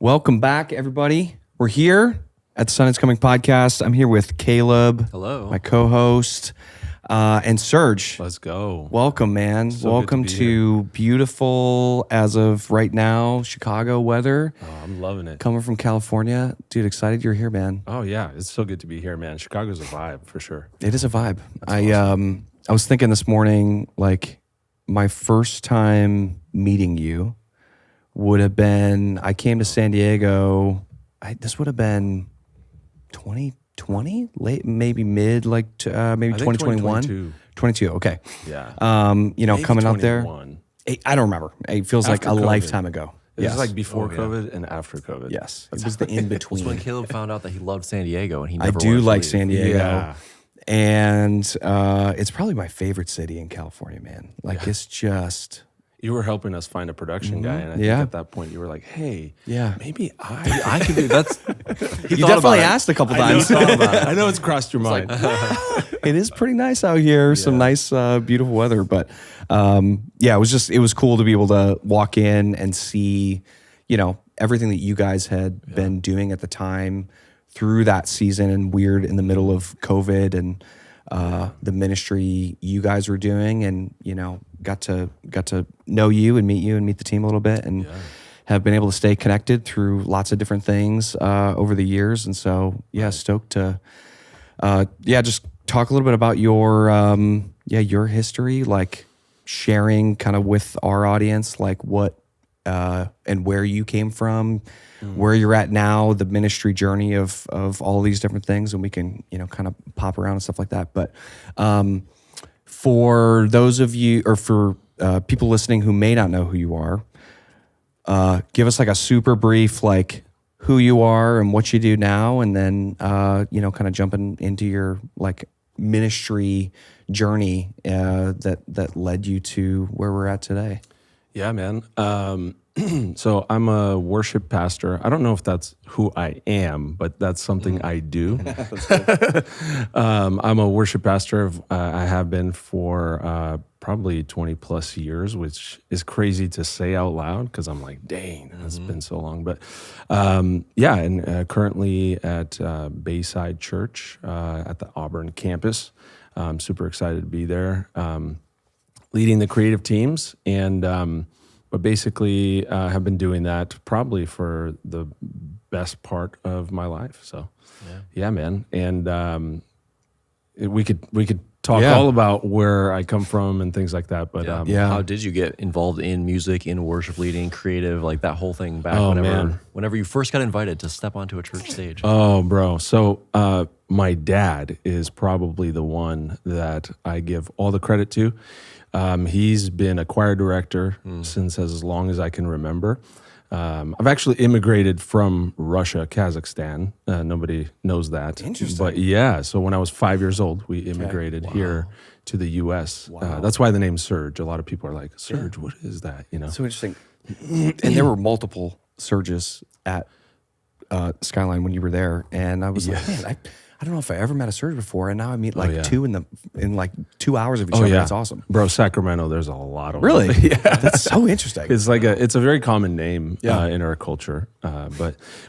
Welcome back, everybody. We're here at the Sun is Coming podcast. I'm here with Kaleb. Hello. My co-host, and Serge. Let's go. Welcome, man. Welcome to beautiful, as of right now, Chicago weather. Oh, I'm loving it. Coming from California. Dude, excited you're here, man. Oh, yeah. It's so good to be here, man. Chicago's a vibe for sure. It is a vibe. I was thinking this morning, like, my first time meeting you would have been, I came to San Diego, this would have been 2020, late, maybe mid, maybe 2021. 22, okay. Yeah. Maybe coming out there. 21. I don't remember. It feels After like a COVID. lifetime ago. It was like before COVID and after COVID. Yes. It was the in-between. That's when Kaleb found out that he loved San Diego, and he I never do wanted to like leave. San Diego. Yeah. And it's probably my favorite city in California, man. Like, it's just... You were helping us find a production guy, and I think at that point you were like, "Hey, maybe I I could do that's. You definitely asked a couple times. I know it's crossed your mind. It is pretty nice out here. Some nice, beautiful weather. But it was cool to be able to walk in and see, everything that you guys had been doing at the time through that season and weird in the middle of COVID and the ministry you guys were doing, and got to know you and meet the team a little bit, and have been able to stay connected through lots of different things over the years. And so stoked to just talk a little bit about your history, like sharing kind of with our audience, like what and where you came from, where you're at now, the ministry journey of all these different things, and we can kind of pop around and stuff like that. But for those of you, or for people listening who may not know who you are, give us like a super brief, like who you are and what you do now, and then kind of jumping into your like ministry journey that led you to where we're at today. Yeah, man. So I'm a worship pastor. I don't know if that's who I am, but that's something I do. I'm a worship pastor. I have been for probably 20 plus years, which is crazy to say out loud because I'm like, dang, it's been so long. But currently at Bayside Church at the Auburn campus. I'm super excited to be there, leading the creative teams, and but basically have been doing that probably for the best part of my life. So yeah man. And we could talk all about where I come from and things like that. But how did you get involved in music, in worship leading, creative, like that whole thing back whenever you first got invited to step onto a church stage? Oh, bro. So my dad is probably the one that I give all the credit to. He's been a choir director since as long as I can remember. I've actually immigrated from Russia, Kazakhstan. Nobody knows that. Interesting. But so when I was 5 years old, we immigrated here to the U.S. Wow. That's why the name Serge. A lot of people are like, Serge, what is that? So interesting. And there were multiple Serges at Skyline when you were there, and I was like, man, I don't know if I ever met a Serge before, and now I meet two in like 2 hours of each other. It's awesome. Bro, Sacramento, there's a lot of really. them. Yeah, that's so interesting. It's like it's a very common name in our culture.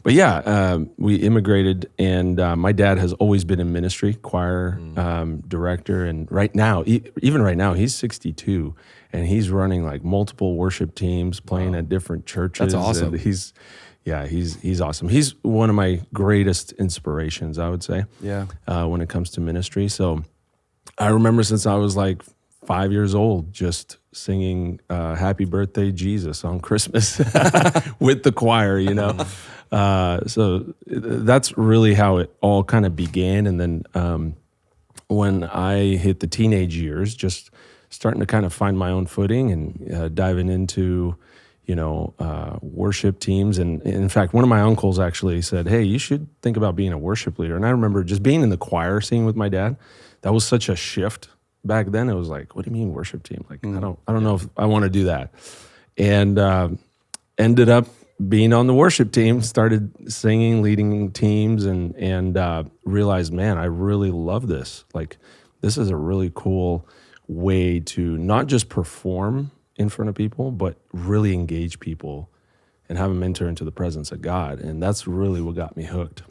We immigrated, and my dad has always been in ministry, choir director, and right now, even right now, he's 62, and he's running like multiple worship teams, playing at different churches. That's awesome. He's awesome. He's one of my greatest inspirations, I would say. Yeah. When it comes to ministry. So I remember since I was like 5 years old, just singing "Happy Birthday, Jesus" on Christmas with the choir. So that's really how it all kind of began. And then when I hit the teenage years, just starting to kind of find my own footing and diving into worship teams. And in fact, one of my uncles actually said, hey, you should think about being a worship leader. And I remember just being in the choir, singing with my dad. That was such a shift back then. It was like, what do you mean worship team? Like, I don't know if I want to do that. And ended up being on the worship team, started singing, leading teams, and realized, man, I really love this. Like, this is a really cool way to not just perform in front of people, but really engage people and have them enter into the presence of God. And that's really what got me hooked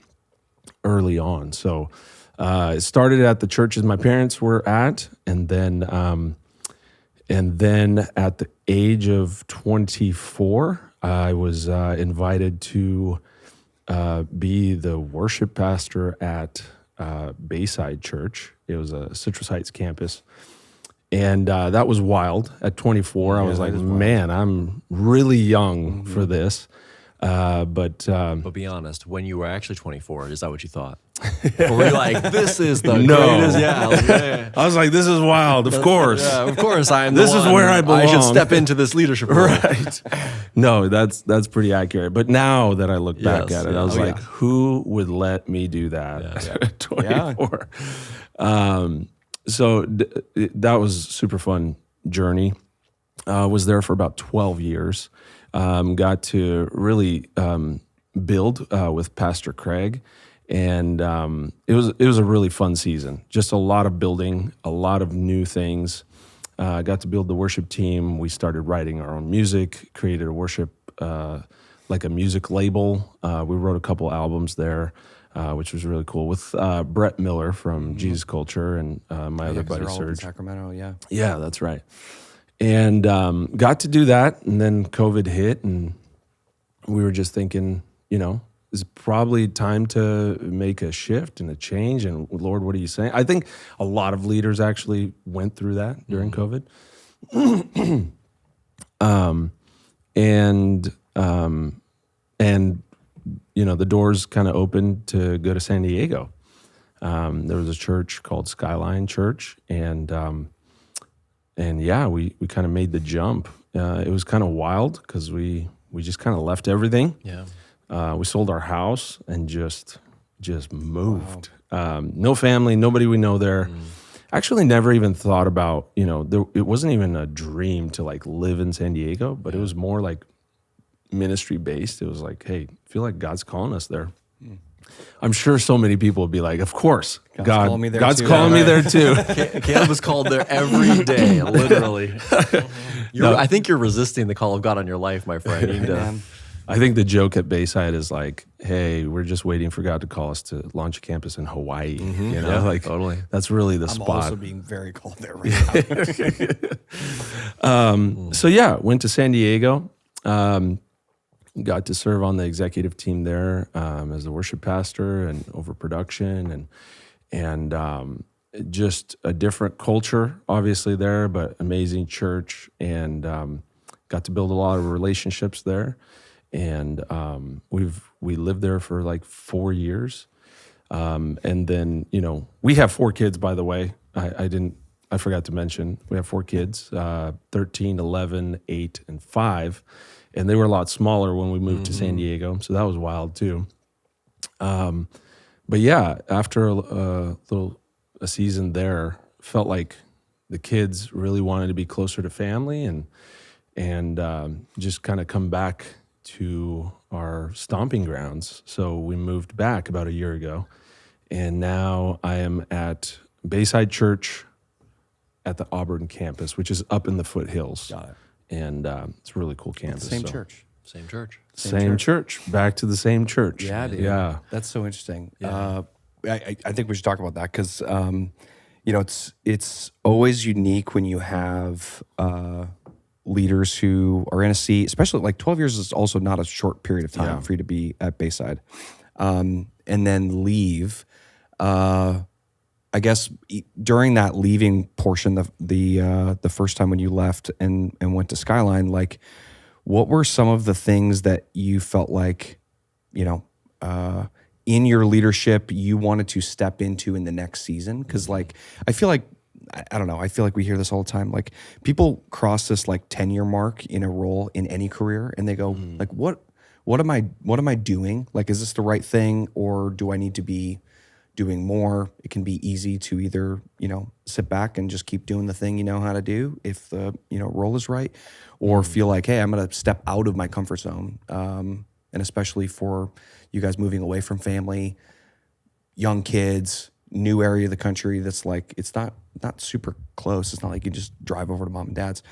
early on. So it started at the churches my parents were at, and then at the age of 24, I was invited to be the worship pastor at Bayside Church. It was a Citrus Heights campus. And that was wild. At 24, I was like, man, I'm really young for this. But be honest, when you were actually 24, is that what you thought? Or were you like, this is the greatest? Yeah. I was like, this is wild. Of course. Yeah, of course. This is where I belong. I should step into this leadership role. Right. No, that's pretty accurate. But now that I look back at it, I was like, who would let me do that at 24? So that was a super fun journey. Was there for about 12 years. Got to really build with Pastor Craig, and it was a really fun season. Just a lot of building, a lot of new things. Got to build the worship team. We started writing our own music, created a worship, like a music label. We wrote a couple albums there, which was really cool, with Brett Miller from Jesus Culture and my other buddy Serge. In Sacramento, yeah. Yeah, that's right. And got to do that, and then COVID hit, and we were just thinking, it's probably time to make a shift and a change, and Lord, what are you saying? I think a lot of leaders actually went through that during COVID. The doors kind of opened to go to San Diego. There was a church called Skyline Church, and we kind of made the jump. It was kind of wild because we just kind of left everything. Yeah. We sold our house and just moved. Wow. No family, nobody we know there. Actually never even thought about, it wasn't even a dream to like live in San Diego, but it was more like ministry based. It was like, hey, I feel like God's calling us there. I'm sure so many people would be like, of course, God's calling me there too. Kaleb was called there every day, literally. I think you're resisting the call of God on your life, my friend. You need to, I think the joke at Bayside is like, hey, we're just waiting for God to call us to launch a campus in Hawaii. Totally. That's really the spot. I'm also being very called there right now. Went to San Diego. Got to serve on the executive team there as the worship pastor and over production and just a different culture, obviously there, but amazing church, and got to build a lot of relationships there. And we lived there for like 4 years, and then we have 4 kids, by the way. I forgot to mention we have 4 kids, 13, 11, 8, and 5. And they were a lot smaller when we moved to San Diego, so that was wild too. But yeah, after a season there, felt like the kids really wanted to be closer to family and just kind of come back to our stomping grounds. So we moved back about a year ago, and now I am at Bayside Church at the Auburn campus, which is up in the foothills. Got it. And it's a really cool campus. Same church. Same church. Back to the same church. Yeah, dude. Yeah. That's so interesting. Yeah. I think we should talk about that because, it's always unique when you have leaders who are in a seat, especially like 12 years is also not a short period of time for you to be at Bayside, and then leave. I guess during that leaving portion, the first time when you left and went to Skyline, like, what were some of the things that you felt like, in your leadership you wanted to step into in the next season? Because like, I feel like, I don't know, I feel like we hear this all the time. Like, people cross this like 10-year mark in a role in any career, and they go like, what am I doing? Like, is this the right thing, or do I need to be doing more? It can be easy to either, sit back and just keep doing the thing you know how to do if the, role is right, or feel like, hey, I'm going to step out of my comfort zone. And especially for you guys moving away from family, young kids, new area of the country that's like, it's not super close. It's not like you just drive over to mom and dad's.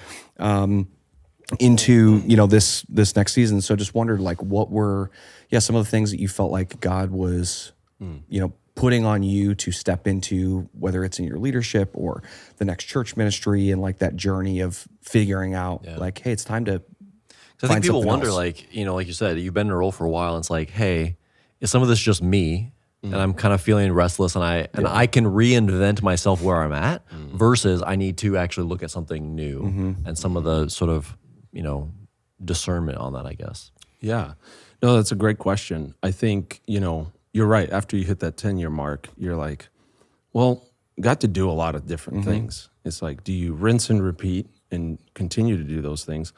into, this next season. So just wondered like what were some of the things that you felt like God was, putting on you to step into, whether it's in your leadership or the next church ministry, and like that journey of figuring out like, hey, it's time to I think people wonder, else. like, like you said, you've been in a role for a while, and it's like, hey, is some of this just me? And I'm kind of feeling restless, and I can reinvent myself where I'm at, versus I need to actually look at something new and some of the sort of, discernment on that, I guess. Yeah. No, that's a great question. I think, you're right. After you hit that 10-year mark, you're like, well, got to do a lot of different things. It's like, do you rinse and repeat and continue to do those things?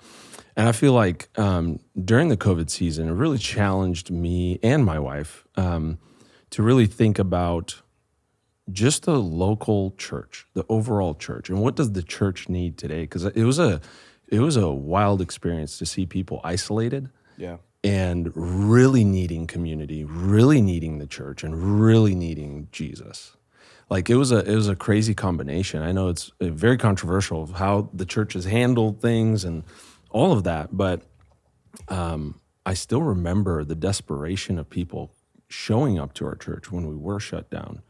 And I feel like during the COVID season, it really challenged me and my wife to really think about just the local church, the overall church, and what does the church need today? Because it was a wild experience to see people isolated. Yeah. And really needing community, really needing the church, and really needing Jesus. Like it was a crazy combination. I know it's very controversial of how the church has handled things and all of that, but I still remember the desperation of people showing up to our church when we were shut down,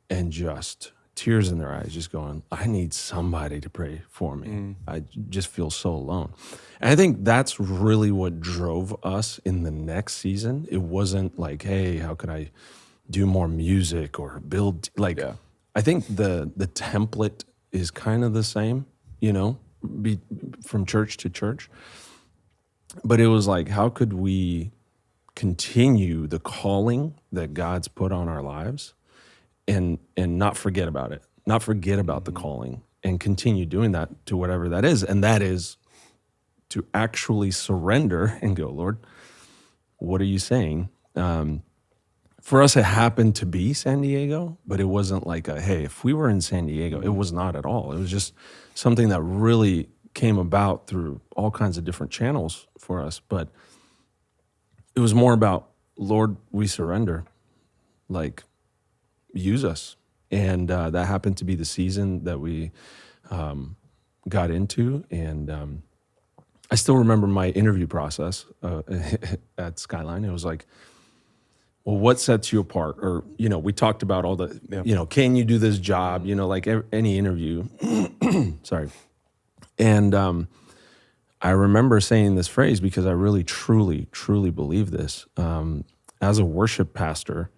and just tears in their eyes, just going, I need somebody to pray for me. I just feel so alone. And I think that's really what drove us in the next season. It wasn't like, hey, how can I do more music or build, I think the template is kind of the same, from church to church. But it was like, how could we continue the calling that God's put on our lives and not forget about it, not forget about the calling, and continue doing that to whatever that is. And that is to actually surrender and go, Lord, what are you saying? For us, it happened to be San Diego, but it wasn't like hey, if we were in San Diego, it was not at all. It was just something that really came about through all kinds of different channels for us. But it was more about, Lord, we surrender, like, use us. And that happened to be the season that we got into. And I still remember my interview process at Skyline. It was like, well, what sets you apart? Or, we talked about all the, can you do this job? Like any interview. Sorry. And I remember saying this phrase because I really, truly, truly believe this. As a worship pastor,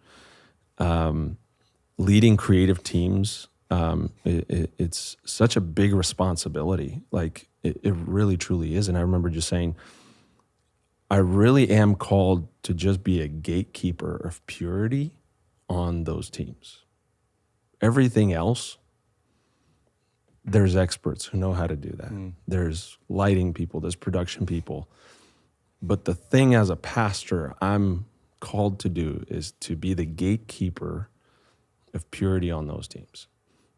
leading creative teams, it's such a big responsibility. Like it really, truly is. And I remember just saying, I really am called to just be a gatekeeper of purity on those teams. Everything else, there's experts who know how to do that. There's lighting people, there's production people. But the thing as a pastor I'm called to do is to be the gatekeeper of purity on those teams,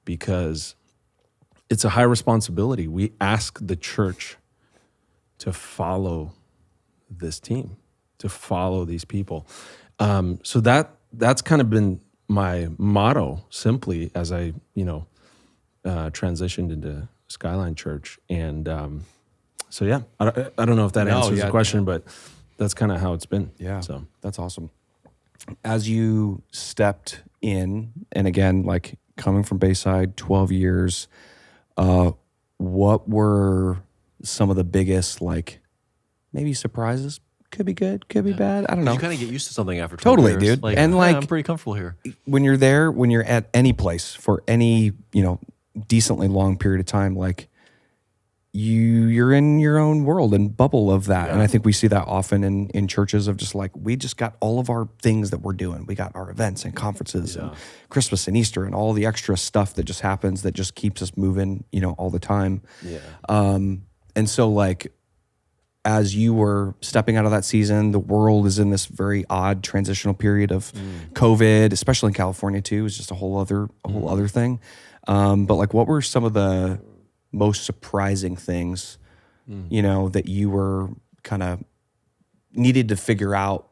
because it's a high responsibility. We ask the church to follow this team, to follow these people. So that's kind of been my motto, simply, as I transitioned into Skyline Church. And so yeah, I don't know if that answers the question, but that's kind of how it's been. Yeah, so that's awesome. As you stepped in, and again, like coming from Bayside, 12 years, what were some of the biggest, like, maybe surprises? Could be good, could be bad. I don't know. You kind of get used to something after 12 totally, years. Dude. Like, and like, I'm pretty comfortable here. When you're there, when you're at any place for any, decently long period of time, like you're in your own world and bubble of that. Yeah. And I think we see that often in churches of just like, we just got all of our things that we're doing. We got our events and conferences and Christmas and Easter and all the extra stuff that just happens that just keeps us moving, all the time. Yeah. And so like, as you were stepping out of that season, the world is in this very odd transitional period of COVID, especially in California too. It's just a whole other thing. But like, what were some of the most surprising things, that you were kind of needed to figure out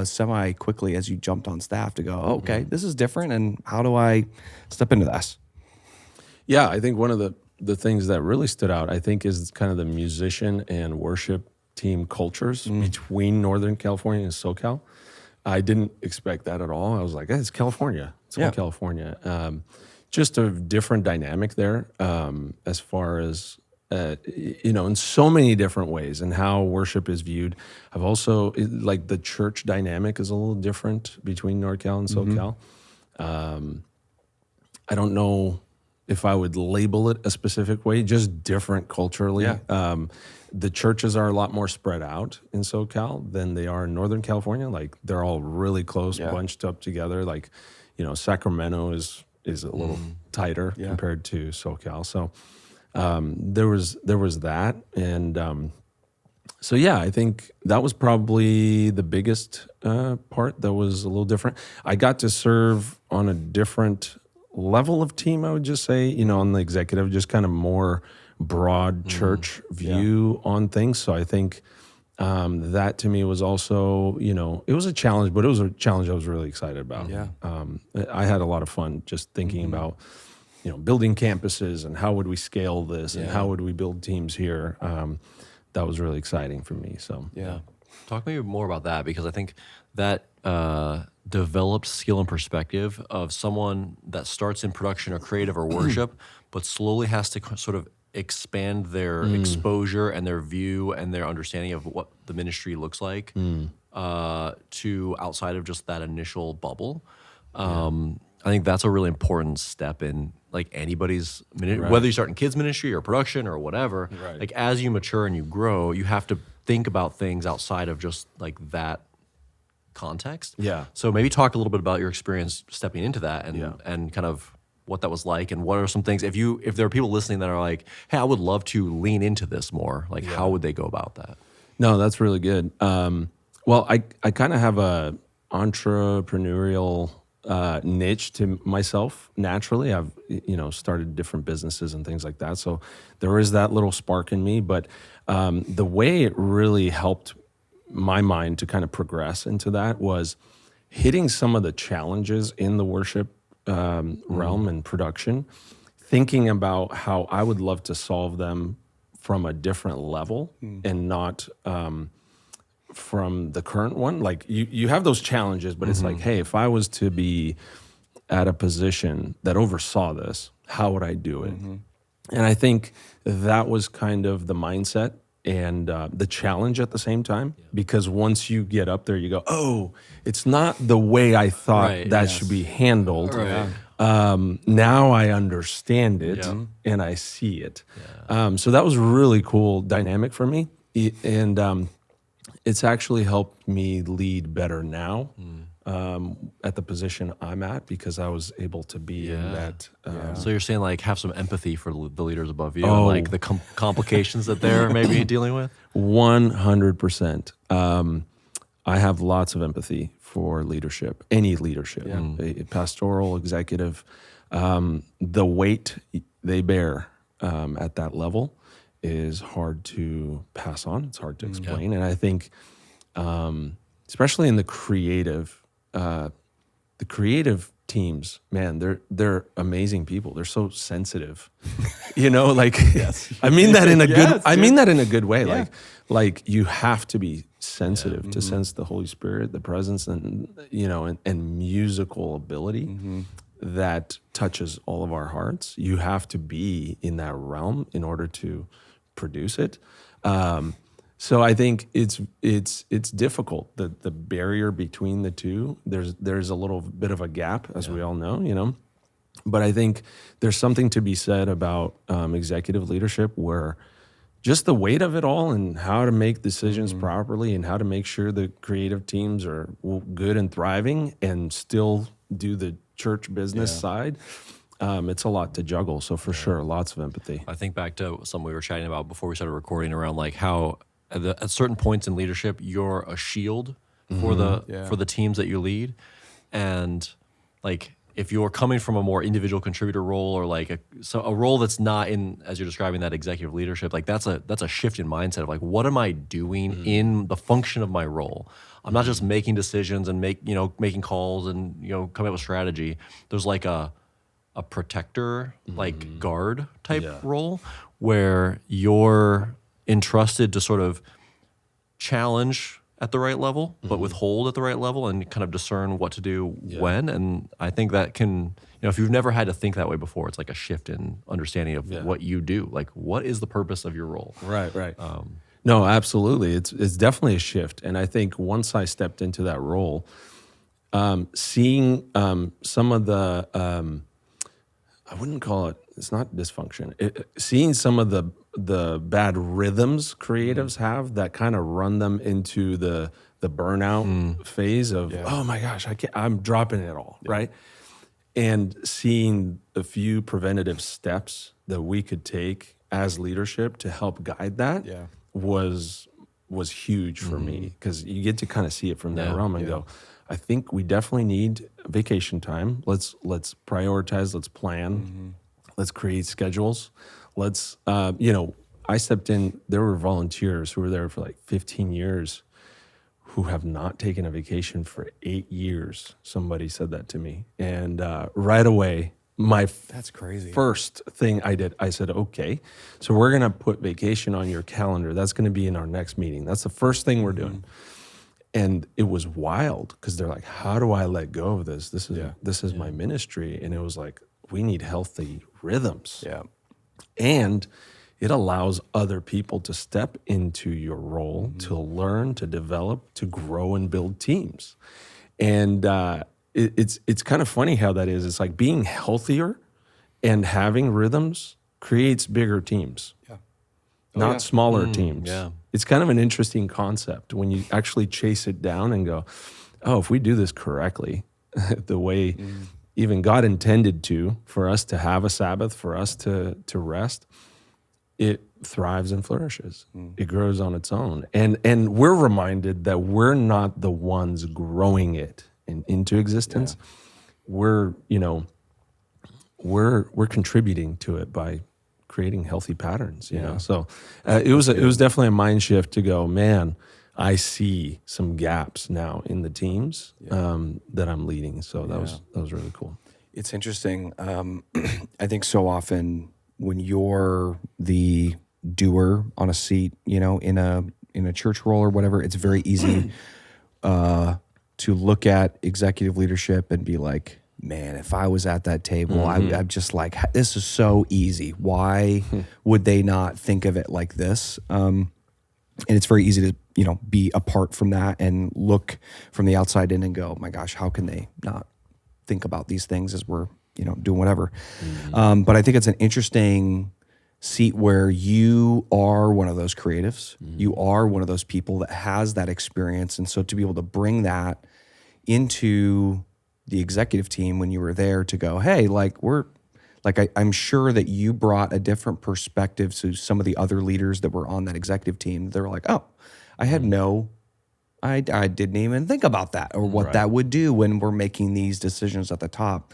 semi quickly as you jumped on staff to go, okay, this is different, and how do I step into this? Yeah, I think one of the the things that really stood out, I think, is kind of the musician and worship team cultures between Northern California and SoCal. I didn't expect that at all. I was like, hey, it's California. It's all California. Just a different dynamic there as far as, in so many different ways and how worship is viewed. I've also, like the church dynamic is a little different between NorCal and SoCal. I don't know if I would label it a specific way, just different culturally. Yeah. The churches are a lot more spread out in SoCal than they are in Northern California. Like they're all really close, bunched up together. Like, Sacramento is a little tighter compared to SoCal. So there was that. And so, yeah, I think that was probably the biggest part that was a little different. I got to serve on a different level of team, I would just say, on the executive, just kind of more broad church view on things. So I think that to me was also, it was a challenge, but it was a challenge I was really excited about. Yeah. I had a lot of fun just thinking about, building campuses and how would we scale this and how would we build teams here. That was really exciting for me. So Yeah. Talk maybe more about that, because I think that developed skill and perspective of someone that starts in production or creative or worship, but slowly has to sort of expand their exposure and their view and their understanding of what the ministry looks like to outside of just that initial bubble. I think that's a really important step in like anybody's whether you start in kids ministry or production or whatever. Right. Like as you mature and you grow, you have to think about things outside of just like that context. Yeah. So maybe talk a little bit about your experience stepping into that and kind of what that was like, and what are some things, if there are people listening that are like, hey, I would love to lean into this more, like how would they go about that? No, that's really good. Well, I kind of have a entrepreneurial niche to myself naturally. I've started different businesses and things like that, so there is that little spark in me. But the way it really helped my mind to kind of progress into that was hitting some of the challenges in the worship realm and production, thinking about how I would love to solve them from a different level and not from the current one. Like you have those challenges, but it's like, hey, if I was to be at a position that oversaw this, how would I do it? And I think that was kind of the mindset and the challenge at the same time, because once you get up there, you go, oh, it's not the way I thought that should be handled. Right. Now I understand it and I see it. So that was a really cool dynamic for me. And it's actually helped me lead better now at the position I'm at, because I was able to be in that. So you're saying like have some empathy for the leaders above you and like the complications that they're maybe dealing with? 100%. I have lots of empathy for leadership, any leadership, pastoral, executive. The weight they bear at that level is hard to pass on. It's hard to explain. And I think, especially in the creative teams, man, they're amazing people. They're so sensitive, like, I mean that in a good, I mean that in a good way. Like you have to be sensitive to sense the Holy Spirit, the presence, and, and musical ability that touches all of our hearts. You have to be in that realm in order to produce it. So I think it's difficult. The barrier between the two, there's a little bit of a gap, as we all know, But I think there's something to be said about executive leadership, where just the weight of it all and how to make decisions properly and how to make sure the creative teams are good and thriving and still do the church business side. It's a lot to juggle. So for sure, lots of empathy. I think back to something we were chatting about before we started recording around like how at certain points in leadership, you're a shield for the teams that you lead. And like, if you're coming from a more individual contributor role or like a role that's not in, as you're describing, that executive leadership, like that's a shift in mindset of like, what am I doing in the function of my role? I'm not just making decisions and making calls and coming up with strategy. There's like a protector, like guard type role, where you're entrusted to sort of challenge at the right level, but withhold at the right level, and kind of discern what to do when. And I think that can, if you've never had to think that way before, it's like a shift in understanding of what you do. Like, what is the purpose of your role? Right. No, absolutely. It's definitely a shift. And I think once I stepped into that role, seeing some of the, I wouldn't call it, it's not dysfunction. Seeing some of the bad rhythms creatives have that kind of run them into the burnout phase of, oh my gosh, I'm dropping it all, right? And seeing a few preventative steps that we could take as leadership to help guide that was huge for me, because you get to kind of see it from that realm and go, I think we definitely need vacation time. Let's prioritize, let's plan, let's create schedules. Let's, I stepped in, there were volunteers who were there for like 15 years who have not taken a vacation for 8 years. Somebody said that to me. And right away, that's crazy. First thing I did, I said, okay, so we're going to put vacation on your calendar. That's going to be in our next meeting. That's the first thing we're doing. And it was wild, because they're like, how do I let go of this? This is my ministry. And it was like, we need healthy rhythms. Yeah. And it allows other people to step into your role, to learn, to develop, to grow and build teams. And it's kind of funny how that is. It's like being healthier and having rhythms creates bigger teams, not smaller teams. Yeah. It's kind of an interesting concept when you actually chase it down and go, oh, if we do this correctly, the way even God intended for us to have a Sabbath, for us to rest, it thrives and flourishes. It grows on its own. And we're reminded that we're not the ones growing it into existence. We're contributing to it by creating healthy patterns, you know? So it was definitely a mind shift to go, man, I see some gaps now in the teams that I'm leading. So that was really cool. It's interesting. I think so often when you're the doer on a seat, in a church role or whatever, it's very easy to look at executive leadership and be like, man, if I was at that table, I'm just like, this is so easy. Why would they not think of it like this? And it's very easy to, be apart from that and look from the outside in and go, my gosh, how can they not think about these things as we're, doing whatever. But I think it's an interesting seat where you are one of those creatives. You are one of those people that has that experience. And so to be able to bring that into the executive team when you were there to go, hey, I'm sure that you brought a different perspective to some of the other leaders that were on that executive team. They were like, oh, I didn't even think about that or what that would do when we're making these decisions at the top.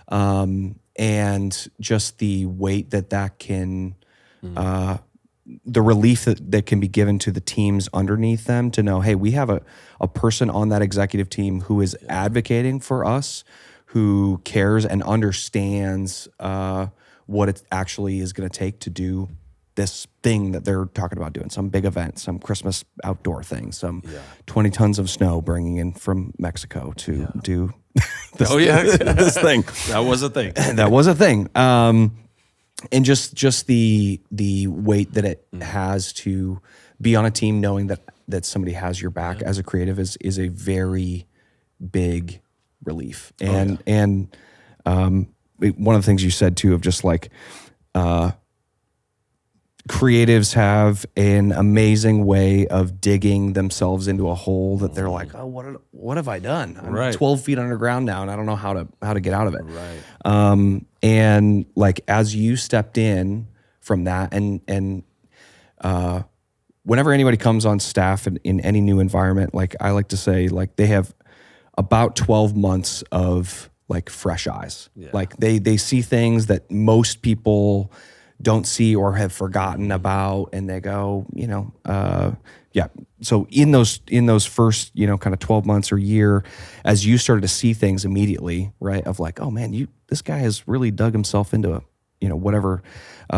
And just the weight that can, the relief that can be given to the teams underneath them to know, hey, we have a person on that executive team who is advocating for us, who cares and understands what it actually is going to take to do this thing that they're talking about doing, some big event, some Christmas outdoor thing, some 20 tons of snow bringing in from Mexico to do this, this thing. That was a thing. That was a thing. And just the weight that it has to be on a team, knowing that somebody has your back as a creative is a very big relief. And one of the things you said too of just like creatives have an amazing way of digging themselves into a hole that they're like, oh, what have I done? I'm 12 feet underground now, and I don't know how to get out of it. Right. And like as you stepped in from that, and whenever anybody comes on staff in any new environment, like I like to say, like they have about 12 months of like fresh eyes. Like they see things that most people don't see or have forgotten about, and they go, yeah. So in those first, kind of 12 months or year, as you started to see things immediately, right, of like, oh man, this guy has really dug himself into whatever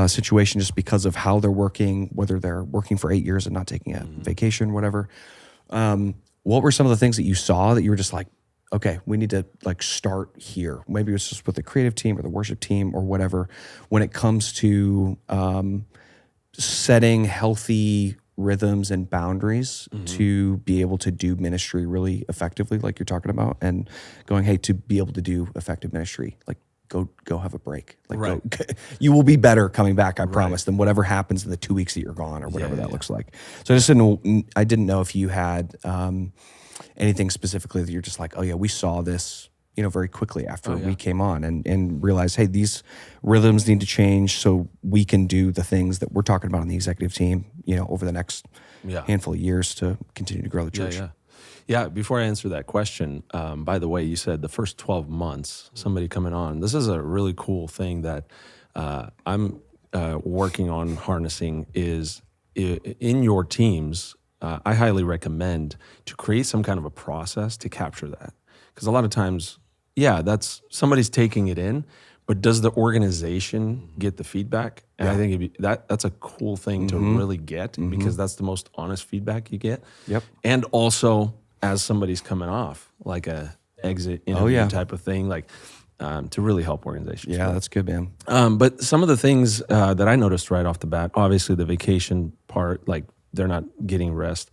situation just because of how they're working, whether they're working for 8 years and not taking a vacation, whatever. What were some of the things that you saw that you were just like, okay, we need to like start here? Maybe it was just with the creative team or the worship team or whatever, when it comes to setting healthy rhythms and boundaries to be able to do ministry really effectively, like you're talking about, and going, hey, to be able to do effective ministry, like go have a break. Like you will be better coming back, I promise, than whatever happens in the 2 weeks that you're gone or whatever that looks like. So I didn't know if you had anything specifically that you're just like, oh yeah, we saw this, very quickly after we came on and realized, hey, these rhythms need to change so we can do the things that we're talking about on the executive team, over the next handful of years to continue to grow the church. Yeah, before I answer that question, by the way, you said the first 12 months, somebody coming on. This is a really cool thing that I'm working on harnessing is in your teams, I highly recommend to create some kind of a process to capture that. Because a lot of times, that's somebody's taking it in, but does the organization get the feedback? And I think that's a cool thing to really get because that's the most honest feedback you get. Yep. And also, as somebody's coming off, like a exit interview type of thing, like to really help organizations. Yeah, that's good, man. But some of the things that I noticed right off the bat, obviously the vacation part, like they're not getting rest.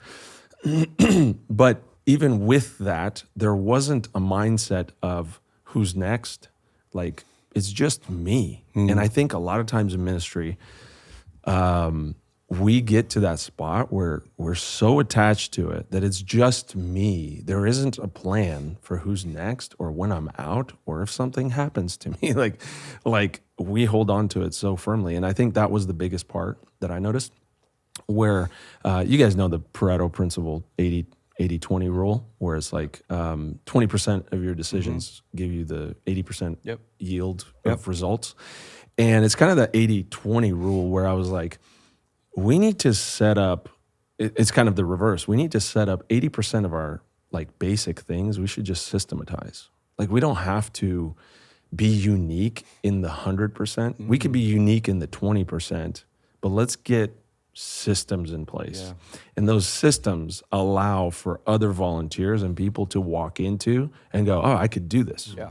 But even with that, there wasn't a mindset of who's next. Like, it's just me. And I think a lot of times in ministry, we get to that spot where we're so attached to it that it's just me. There isn't a plan for who's next or when I'm out or if something happens to me. Like we hold on to it so firmly. And I think that was the biggest part that I noticed, where you guys know the Pareto principle, 80-20 rule, where it's like 20% of your decisions give you the 80% yield of results. And it's kind of that 80-20 rule where I was like, we need to set up, it's kind of the reverse. We need to set up 80% of our like basic things, we should just systematize. Like we don't have to be unique in the 100%. We could be unique in the 20%, but let's get systems in place. Yeah. And those systems allow for other volunteers and people to walk into and go, oh, I could do this. Yeah.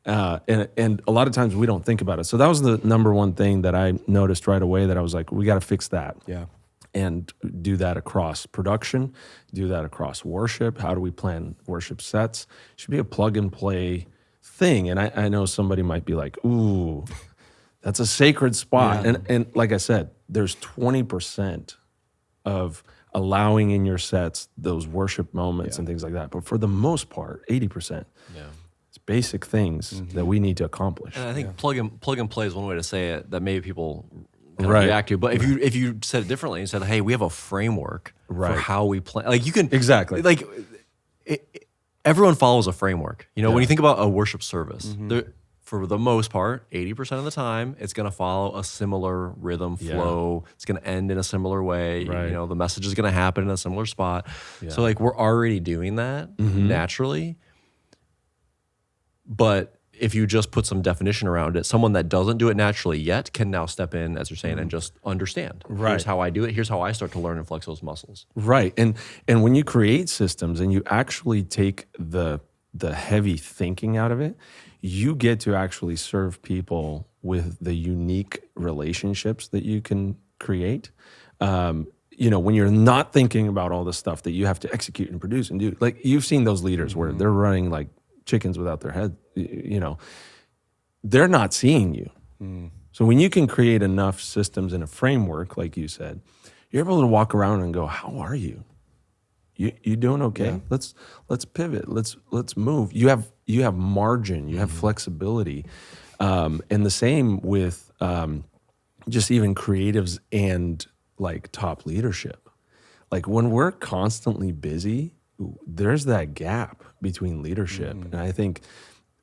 And a lot of times we don't think about it. So that was the number one thing that I noticed right away, that I was like, we got to fix that. Yeah. And do that across production, do that across worship. How do we plan worship sets? It should be a plug and play thing. And I know somebody might be like, ooh, that's a sacred spot. Yeah. And like I said, there's 20% of allowing in your sets those worship moments and things like that. But for the most part, 80%. Yeah. Basic things that we need to accomplish. And I think plug and play is one way to say it that maybe people react to. But if you said it differently and said, hey, we have a framework for how we plan. Like you can like everyone follows a framework. When you think about a worship service, for the most part, 80% of the time, it's going to follow a similar rhythm flow. It's going to end in a similar way. Right. The message is going to happen in a similar spot. Yeah. So like we're already doing that naturally. But if you just put some definition around it, someone that doesn't do it naturally yet can now step in, as you're saying, and just understand. Right. Here's how I do it. Here's how I start to learn and flex those muscles. Right. And when you create systems and you actually take the heavy thinking out of it, you get to actually serve people with the unique relationships that you can create. When you're not thinking about all the stuff that you have to execute and produce and do, like you've seen those leaders where they're running like chickens without their head, they're not seeing you. So when you can create enough systems in a framework, like you said, you're able to walk around and go, how are you? You doing okay? Yeah. Let's pivot. Let's move. You have margin, you have flexibility. And the same with just even creatives and like top leadership. Like when we're constantly busy, there's that gap between leadership. And I think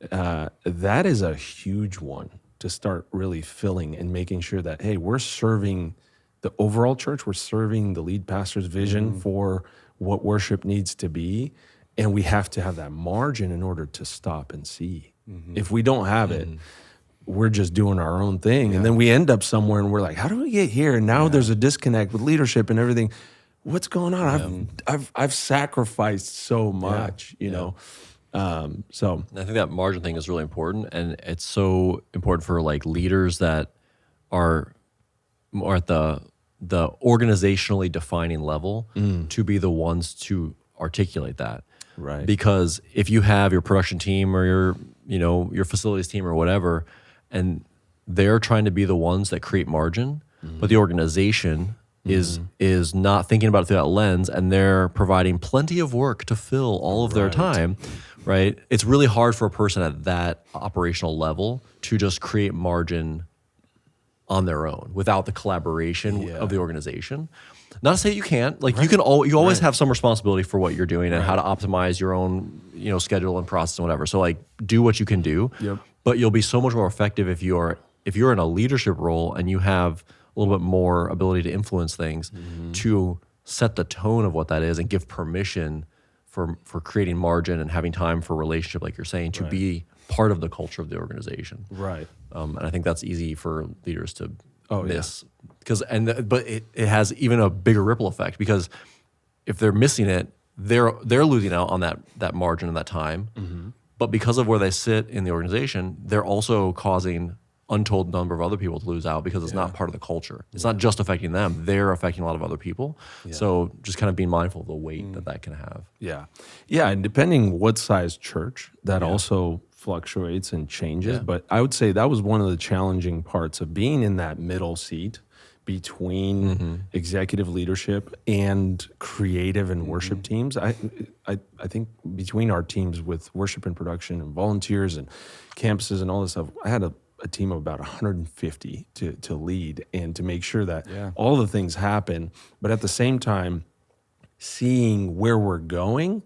that is a huge one. to start really filling and making sure that, hey, we're serving the overall church, we're serving the lead pastor's vision for what worship needs to be, and we have to have that margin in order to stop and see. If we don't have it, we're just doing our own thing, and then we end up somewhere and we're like, how do we get here? And now there's a disconnect with leadership and everything. What's going on? I've sacrificed so much, you know. So I think that margin thing is really important, and it's so important for like leaders that are more at the organizationally defining level to be the ones to articulate that. Right. Because if you have your production team or your facilities team or whatever, and they're trying to be the ones that create margin, but the organization is not thinking about it through that lens, and they're providing plenty of work to fill all of their time, right? It's really hard for a person at that operational level to just create margin on their own without the collaboration of the organization. Not to say you can't. Like you always have some responsibility for what you're doing and how to optimize your own, schedule and process and whatever. So like do what you can do. But you'll be so much more effective if you're in a leadership role and you have a little bit more ability to influence things to set the tone of what that is and give permission for creating margin and having time for relationship, like you're saying, to be part of the culture of the organization. Right. And I think that's easy for leaders to miss. But it has even a bigger ripple effect, because if they're missing it, they're losing out on that margin and that time. But because of where they sit in the organization, they're also causing untold number of other people to lose out because it's not part of the culture. It's not just affecting them; they're affecting a lot of other people. So just kind of being mindful of the weight that can have. And depending what size church, that also fluctuates and changes. But I would say that was one of the challenging parts of being in that middle seat between executive leadership and creative and worship teams. I think between our teams with worship and production and volunteers and campuses and all this stuff, I had a team of about 150 to lead and to make sure that all the things happen, but at the same time, seeing where we're going,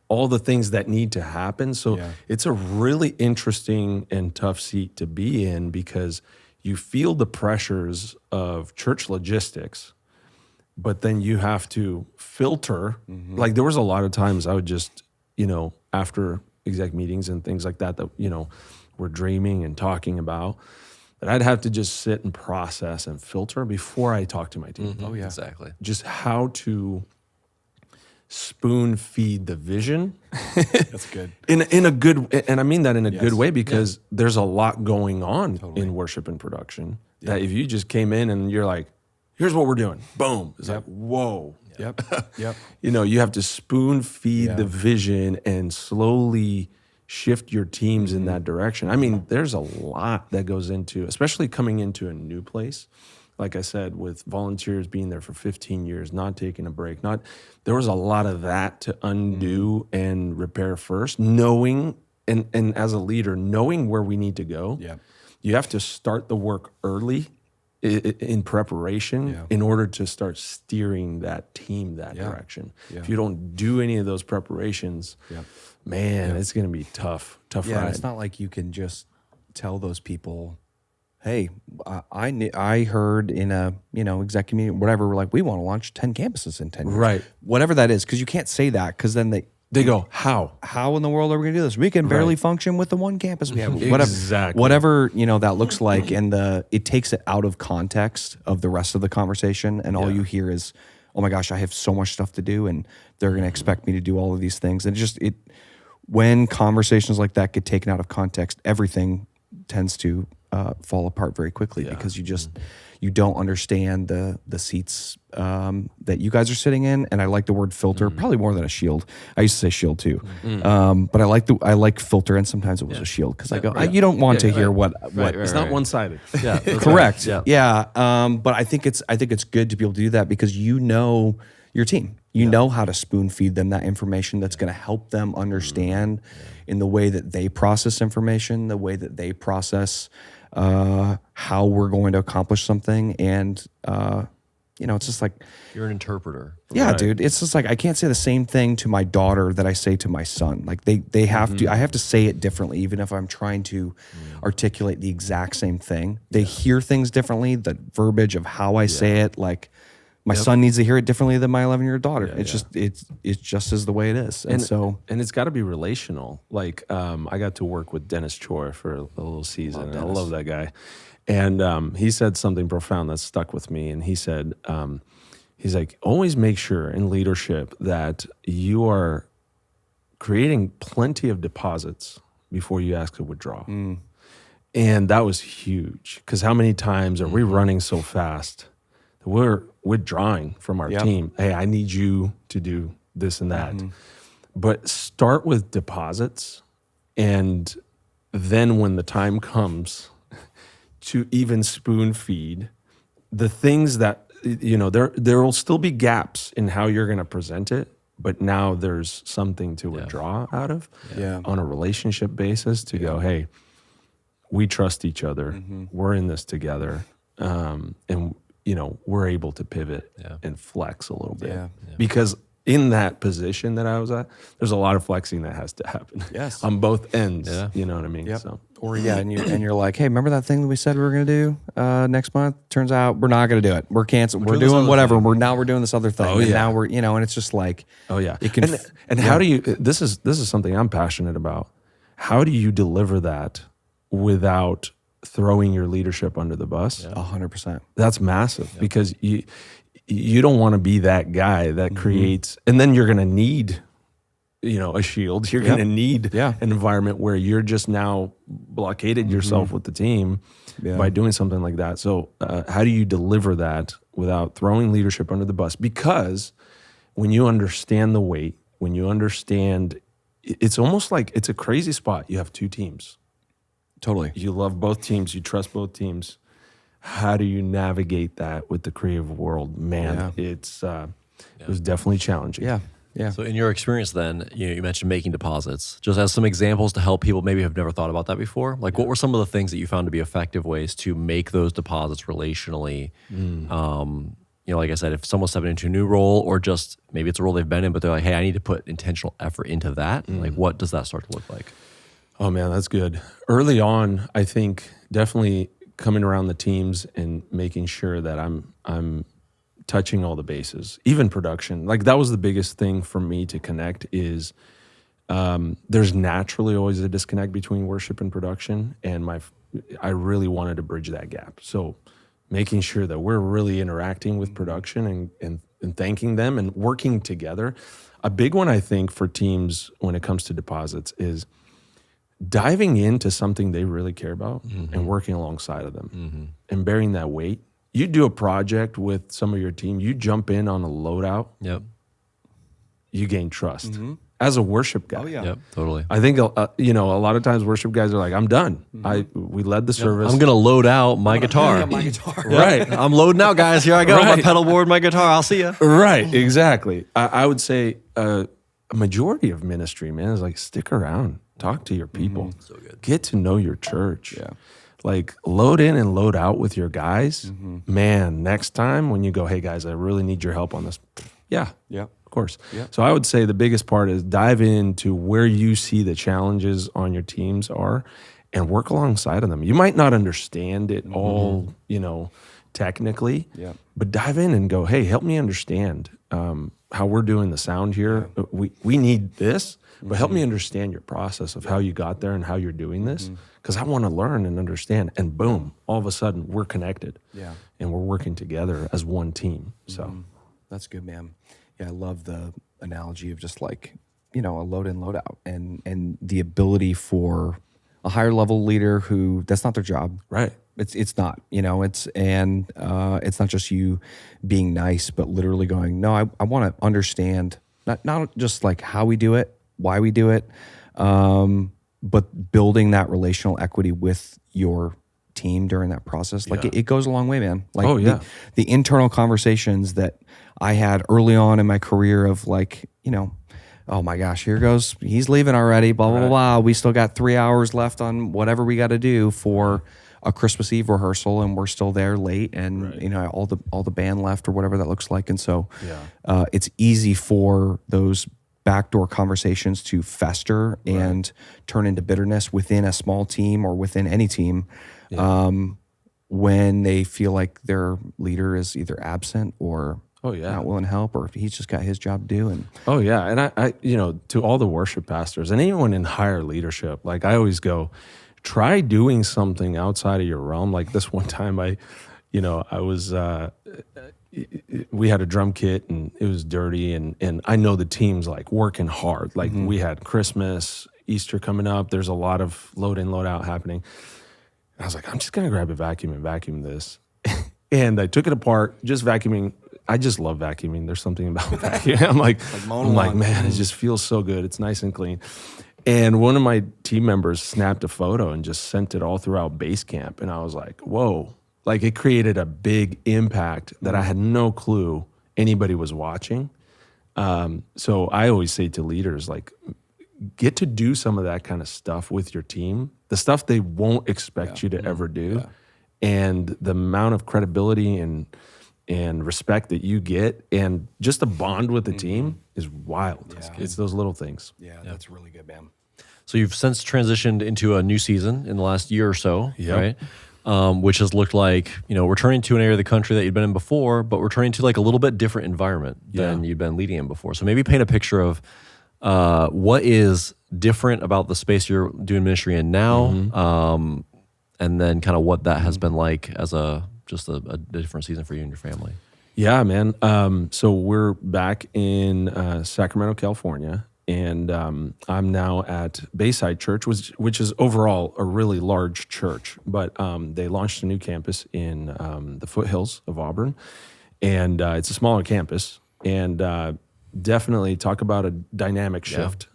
all the things that need to happen. So it's a really interesting and tough seat to be in, because you feel the pressures of church logistics, but then you have to filter. Like there was a lot of times I would just, after exec meetings and things like that, we're dreaming and talking about, that I'd have to just sit and process and filter before I talk to my team. Exactly. Just how to spoon feed the vision. That's good. In a good, and I mean that in a good way, because there's a lot going on in worship and production that if you just came in and you're like, here's what we're doing, boom, it's like, whoa. You have to spoon feed the vision and slowly shift your teams in that direction. I mean, there's a lot that goes into, especially coming into a new place. Like I said, with volunteers being there for 15 years, not taking a break, there was a lot of that to undo and repair first, knowing, and as a leader, knowing where we need to go. You have to start the work early in preparation in order to start steering that team that direction. If you don't do any of those preparations, man, it's going to be tough ride. It's not like you can just tell those people, hey, I heard in a exec community, whatever, we're like, we want to launch 10 campuses in 10 years. Right. Whatever that is, because you can't say that, because then they go, how in the world are we going to do this? We can barely function with the one campus we have. Exactly. Whatever that looks like, and it takes it out of context of the rest of the conversation, and all you hear is, oh my gosh, I have so much stuff to do, and they're going to expect me to do all of these things. And when conversations like that get taken out of context, everything tends to fall apart very quickly, because you don't understand the seats that you guys are sitting in. And I like the word filter, probably more than a shield. I used to say shield too, but I like filter, and sometimes it was a shield, because I go, you don't want to hear what it's not one-sided. Correct. But I think it's good to be able to do that, because your team. You know how to spoon feed them that information that's going to help them understand in the way that they process information, the way that they process how we're going to accomplish something, and it's just like, You're an interpreter. yeah, dude. It's just like I can't say the same thing to my daughter that I say to my son. Like they have to. I have to say it differently, even if I'm trying to articulate the exact same thing. They hear things differently. The verbiage of how I say it, like my son needs to hear it differently than my 11-year-old daughter. It's just it's just is the way it is. And it's got to be relational. Like I got to work with Dennis Choi for a little season. I love that guy. And he said something profound that stuck with me. And he said, he's like, always make sure in leadership that you are creating plenty of deposits before you ask to withdraw. And that was huge, because how many times are we running so fast that we're withdrawing from our team? Hey, I need you to do this and that. But start with deposits, and then when the time comes to even spoon feed the things that, there will still be gaps in how you're going to present it, but now there's something to withdraw out of on a relationship basis to go, hey, we trust each other. We're in this together. And, we're able to pivot and flex a little bit. Because in that position that I was at, there's a lot of flexing that has to happen. Yes. On both ends. Yeah. You know what I mean? Yep. So. Or and you're like, hey, remember that thing that we said we were going to do next month? Turns out we're not going to do it. We're canceled. We're doing whatever. We're doing this other thing. And now we're, and it's just like, it can. And how do you? This is something I'm passionate about. How do you deliver that without throwing your leadership under the bus? 100%. That's massive, because you don't want to be that guy that creates, and then you're going to need, a shield. You're going to need an environment where you're just now blockaded yourself with the team by doing something like that. So how do you deliver that without throwing leadership under the bus? Because when you understand the weight, when you understand, it's almost like it's a crazy spot. You have two teams. Totally. You love both teams. You trust both teams. How do you navigate that with the creative world? Man, it was definitely challenging. Yeah. So in your experience then, you mentioned making deposits. Just as some examples to help people maybe have never thought about that before, like what were some of the things that you found to be effective ways to make those deposits relationally? Like I said, if someone's stepping into a new role, or just maybe it's a role they've been in, but they're like, hey, I need to put intentional effort into that. Like what does that start to look like? Oh man, that's good. Early on, I think definitely coming around the teams and making sure that I'm touching all the bases, even production. Like that was the biggest thing for me to connect is there's naturally always a disconnect between worship and production, and I really wanted to bridge that gap. So making sure that we're really interacting with production and thanking them and working together. A big one, I think, for teams when it comes to deposits is diving into something they really care about and working alongside of them and bearing that weight. You do a project with some of your team, you jump in on a loadout, you gain trust as a worship guy. Oh, yeah. Yep, totally. I think, a lot of times worship guys are like, I'm done. We led the service. I'm going to load out my guitar. I got my guitar. Right. I'm loading out, guys. Here I go. My pedal board, my guitar. I'll see you. Right, exactly. I would say a majority of ministry, man, is like stick around. Talk to your people. So good. Get to know your church. Yeah. Like load in and load out with your guys. Man, next time when you go, hey guys, I really need your help on this. Yeah. Of course. Yeah. So I would say the biggest part is dive into where you see the challenges on your teams are and work alongside of them. You might not understand it all, technically, but dive in and go, hey, help me understand how we're doing the sound here. We need this. But help me understand your process of how you got there and how you're doing this, because I want to learn and understand. And boom, all of a sudden we're connected, and we're working together as one team. So that's good, man. Yeah, I love the analogy of just like a load in, load out, and the ability for a higher level leader who that's not their job, right? It's not, it's not just you being nice, but literally going, no, I want to understand not just like how we do it, why we do it, but building that relational equity with your team during that process. Like it goes a long way, man. Like the internal conversations that I had early on in my career of like, oh my gosh, here goes, he's leaving already, blah, blah, blah, blah. We still got 3 hours left on whatever we got to do for a Christmas Eve rehearsal, and we're still there late, and you know, all the band left or whatever that looks like. And so it's easy for those backdoor conversations to fester and turn into bitterness within a small team or within any team when they feel like their leader is either absent or not willing to help, or if he's just got his job to do. And and I you know, to all the worship pastors and anyone in higher leadership, like I always go, try doing something outside of your realm. Like this one time I was we had a drum kit and it was dirty, and I know the team's like working hard. Like we had Christmas, Easter coming up. There's a lot of load in, load out happening. And I was like, I'm just gonna grab a vacuum and vacuum this. And I took it apart, just vacuuming. I just love vacuuming. There's something about vacuuming. I'm like, man, it just feels so good. It's nice and clean. And one of my team members snapped a photo and just sent it all throughout base camp. And I was like, whoa. Like, it created a big impact that I had no clue anybody was watching. So I always say to leaders, like, get to do some of that kind of stuff with your team, the stuff they won't expect you to ever do. And the amount of credibility and respect that you get, and just the bond with the team is wild. It's those little things. Yeah, that's really good, man. So you've since transitioned into a new season in the last year or so, right? Which has looked like, you know, returning to an area of the country that you'd been in before, but returning to like a little bit different environment than you'd been leading in before. So maybe paint a picture of what is different about the space you're doing ministry in now, and then kind of what that has been like as just a different season for you and your family. Yeah, man. So we're back in Sacramento, California, and I'm now at Bayside Church, which is overall a really large church, but they launched a new campus in the foothills of Auburn, and it's a smaller campus, and definitely talk about a dynamic shift.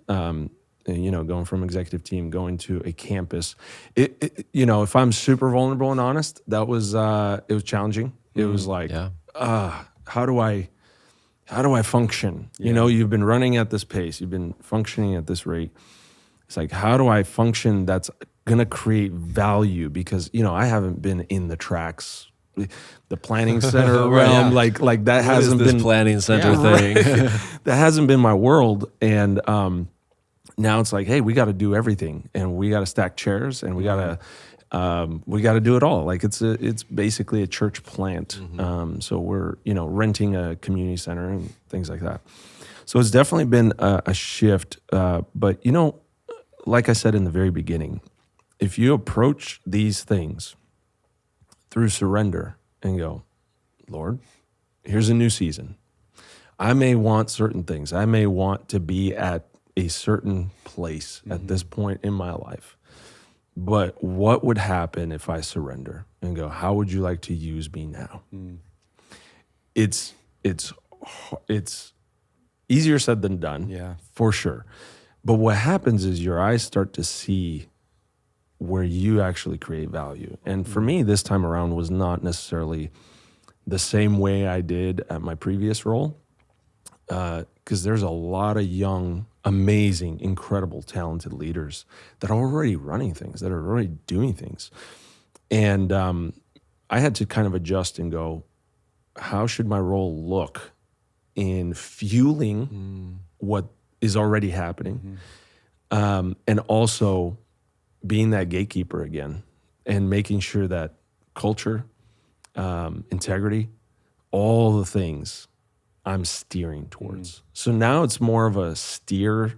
You know, going from executive team, going to a campus. You know, if I'm super vulnerable and honest, that was it was challenging. It was like, how do I function? You know, you've been running at this pace, you've been functioning at this rate. It's like, how do I function that's gonna create value? Because, you know, I haven't been in the tracks, the planning center realm, like that hasn't been planning center thing. That hasn't been my world, and now it's like, hey, we got to do everything, and we got to stack chairs, and we got to do it all. Like it's basically a church plant. So we're, you know, renting a community center and things like that. So it's definitely been a shift. But you know, like I said in the very beginning, if you approach these things through surrender and go, Lord, here's a new season. I may want certain things. I may want to be at a certain place at this point in my life. But what would happen if I surrender and go, how would you like to use me now? It's easier said than done, for sure. But what happens is your eyes start to see where you actually create value. And for me, this time around was not necessarily the same way I did at my previous role, because there's a lot of young, amazing, incredible, talented leaders that are already running things, that are already doing things. And I had to kind of adjust and go, how should my role look in fueling what is already happening, and also being that gatekeeper again, and making sure that culture, integrity, all the things I'm steering towards. So now it's more of a steer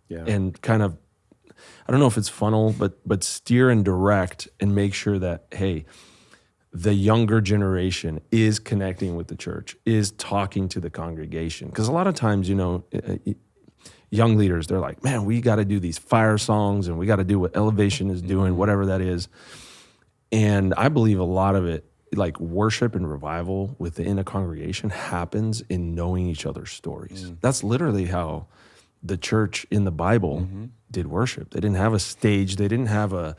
and kind of, I don't know if it's funnel, but steer and direct and make sure that, hey, the younger generation is connecting with the church, is talking to the congregation. Because a lot of times, you know, young leaders, they're like, man, we got to do these fire songs and we got to do what Elevation is doing, whatever that is. And I believe a lot of it, like worship and revival within a congregation, happens in knowing each other's stories. That's literally how the church in the Bible did worship. They didn't have a stage. They didn't have a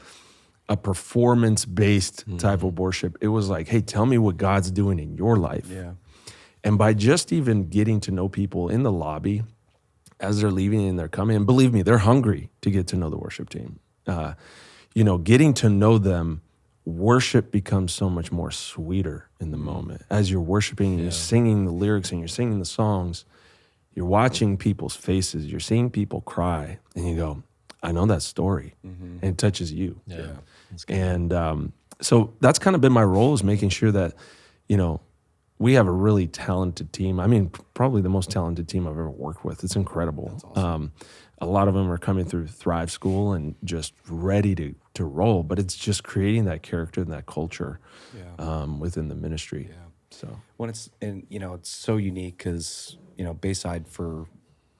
performance-based type of worship. It was like, hey, tell me what God's doing in your life. And by just even getting to know people in the lobby, as they're leaving and they're coming, and believe me, they're hungry to get to know the worship team. You know, getting to know them, worship becomes so much more sweeter in the moment. As you're worshiping and you're singing the lyrics and you're singing the songs, you're watching people's faces, you're seeing people cry, and you go, I know that story, and it touches you. Yeah. And so that's kind of been my role, is making sure that, you know, we have a really talented team. I mean, probably the most talented team I've ever worked with. It's incredible. That's awesome. A lot of them are coming through Thrive School and just ready to roll, but it's just creating that character and that culture within the ministry. Yeah. So when it's, and you know, it's so unique because, you know, Bayside, for,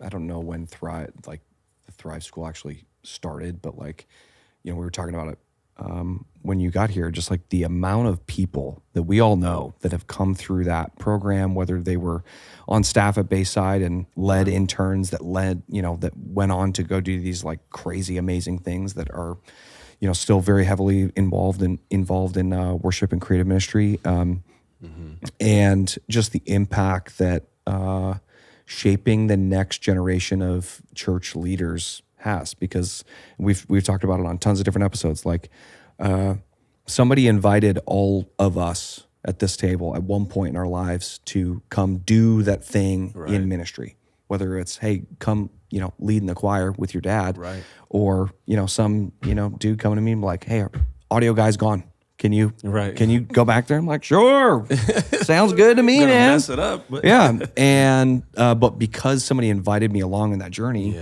I don't know when the Thrive School actually started, but like, you know, we were talking about it when you got here, just like the amount of people that we all know that have come through that program, whether they were on staff at Bayside and led interns that went on to go do these like crazy, amazing things that are, you know, still very heavily involved in worship and creative ministry. And just the impact that shaping the next generation of church leaders has, because we've talked about it on tons of different episodes. Like somebody invited all of us at this table at one point in our lives to come do that thing in ministry, whether it's, hey, come, you know, lead in the choir with your dad, or, you know, some, you know, dude coming to me like, hey, our audio guy's gone. Can you go back there? I'm like, sure. Sounds good to me, man. Mess it up. But. Yeah. And, but because somebody invited me along in that journey,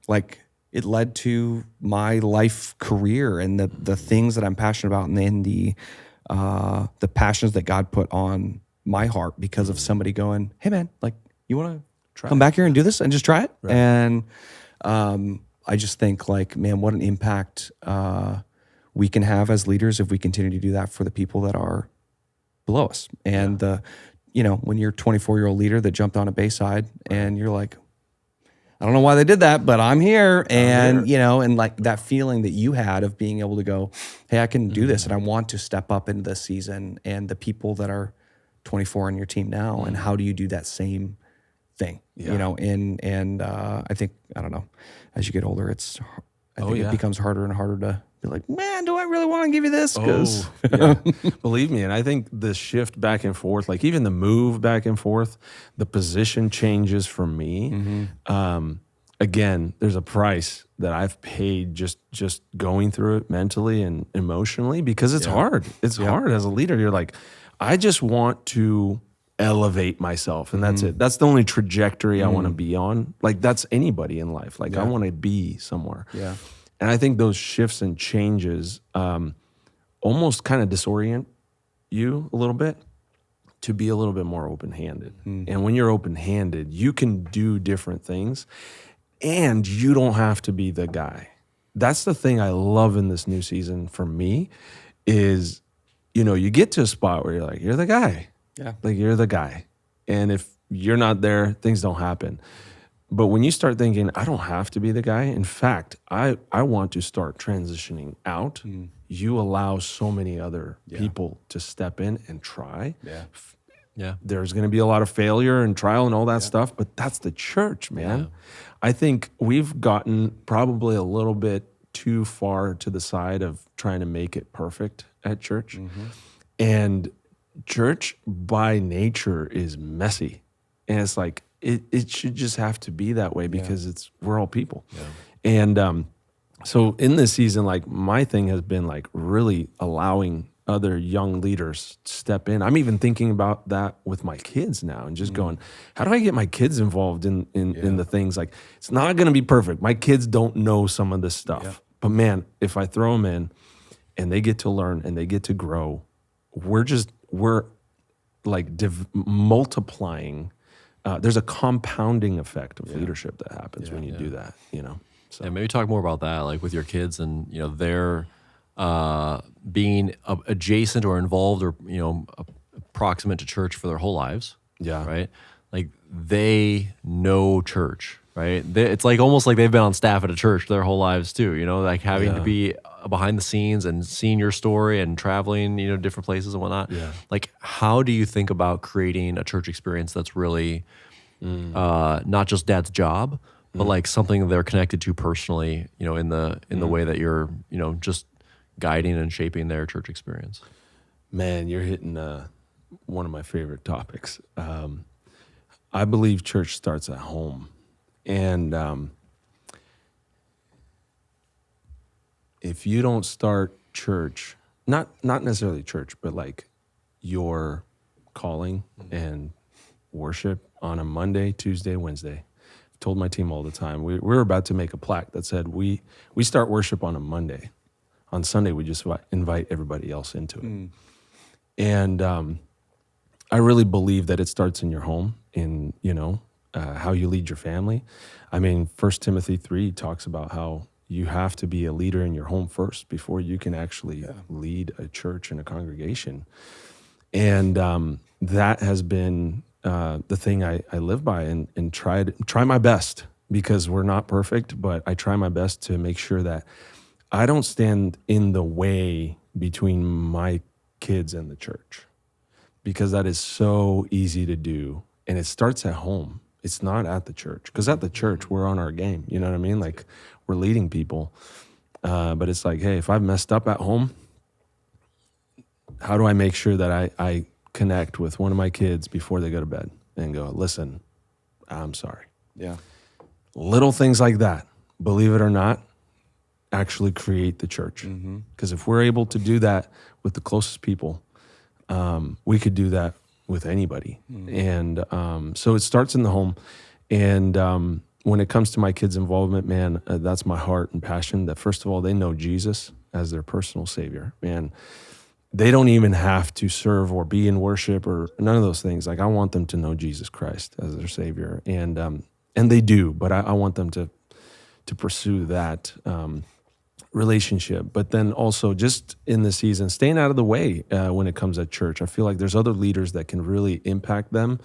like it led to my life career and the things that I'm passionate about, and then the passions that God put on my heart because of somebody going, hey man, like you want to come back here and do this and just try it. And, I just think like, man, what an impact, we can have as leaders if we continue to do that for the people that are below us. And you know, when you're a 24-year-old leader that jumped on a Bayside and you're like, I don't know why they did that, but I'm here. And, you know, and like that feeling that you had of being able to go, hey, I can do this and I want to step up into this season, and the people that are 24 on your team now, and how do you do that same thing, you know? And I think, I don't know, as you get older, I think it becomes harder and harder to be like, man, do I really want to give you this? Believe me. And I think the shift back and forth, like even the move back and forth, the position changes for me. Again, there's a price that I've paid just going through it mentally and emotionally, because it's hard. It's hard as a leader. You're like, I just want to elevate myself, and that's it. That's the only trajectory I want to be on. Like that's anybody in life. Like I want to be somewhere. And I think those shifts and changes almost kind of disorient you a little bit to be a little bit more open-handed. And when you're open-handed, you can do different things, and you don't have to be the guy. That's the thing I love in this new season for me is, you know, you get to a spot where you're like, you're the guy. Like you're the guy. And if you're not there, things don't happen. But when you start thinking, I don't have to be the guy. In fact, I want to start transitioning out. You allow so many other people to step in and try. There's going to be a lot of failure and trial and all that stuff, but that's the church, man. I think we've gotten probably a little bit too far to the side of trying to make it perfect at church. And church by nature is messy. And it's like, it should just have to be that way because we're all people. And so in this season, like my thing has been like really allowing other young leaders step in. I'm even thinking about that with my kids now and just going, how do I get my kids involved in the things? Like it's not going to be perfect. My kids don't know some of this stuff, but man, if I throw them in and they get to learn and they get to grow, we're like multiplying. There's a compounding effect of leadership that happens when you do that, you know? So. Yeah, maybe talk more about that, like with your kids and, you know, they're being adjacent or involved or, you know, proximate to church for their whole lives. Right? Like they know church, right? It's like almost like they've been on staff at a church their whole lives too, you know, like having to be behind the scenes and seeing your story and traveling, you know, different places and whatnot. Like, how do you think about creating a church experience that's really not just dad's job, but like something they're connected to personally, you know, in the way that you're, you know, just guiding and shaping their church experience. Man, you're hitting one of my favorite topics. I believe church starts at home. And if you don't start church, not necessarily church, but like your calling and worship on a Monday, Tuesday, Wednesday. I've told my team all the time. We're about to make a plaque that said we start worship on a Monday. On Sunday, we just invite everybody else into it. And I really believe that it starts in your home, in, you know, how you lead your family. I mean, 1 Timothy 3 talks about how you have to be a leader in your home first before you can actually lead a church and a congregation. And that has been the thing I live by and try my best, because we're not perfect, but I try my best to make sure that I don't stand in the way between my kids and the church, because that is so easy to do. And it starts at home. It's not at the church, because at the church, we're on our game. You know what I mean? Like, we're leading people. But it's like, hey, if I've messed up at home, how do I make sure that I connect with one of my kids before they go to bed and go, listen, I'm sorry. Yeah. Little things like that, believe it or not, actually create the church. Because if we're able to do that with the closest people, we could do that with anybody. And so it starts in the home. And when it comes to my kids' involvement, man, that's my heart and passion, that first of all, they know Jesus as their personal Savior. Man, they don't even have to serve or be in worship or none of those things. Like, I want them to know Jesus Christ as their Savior. And they do, but I want them to pursue that relationship. But then also, just in the season, staying out of the way when it comes at church. I feel like there's other leaders that can really impact them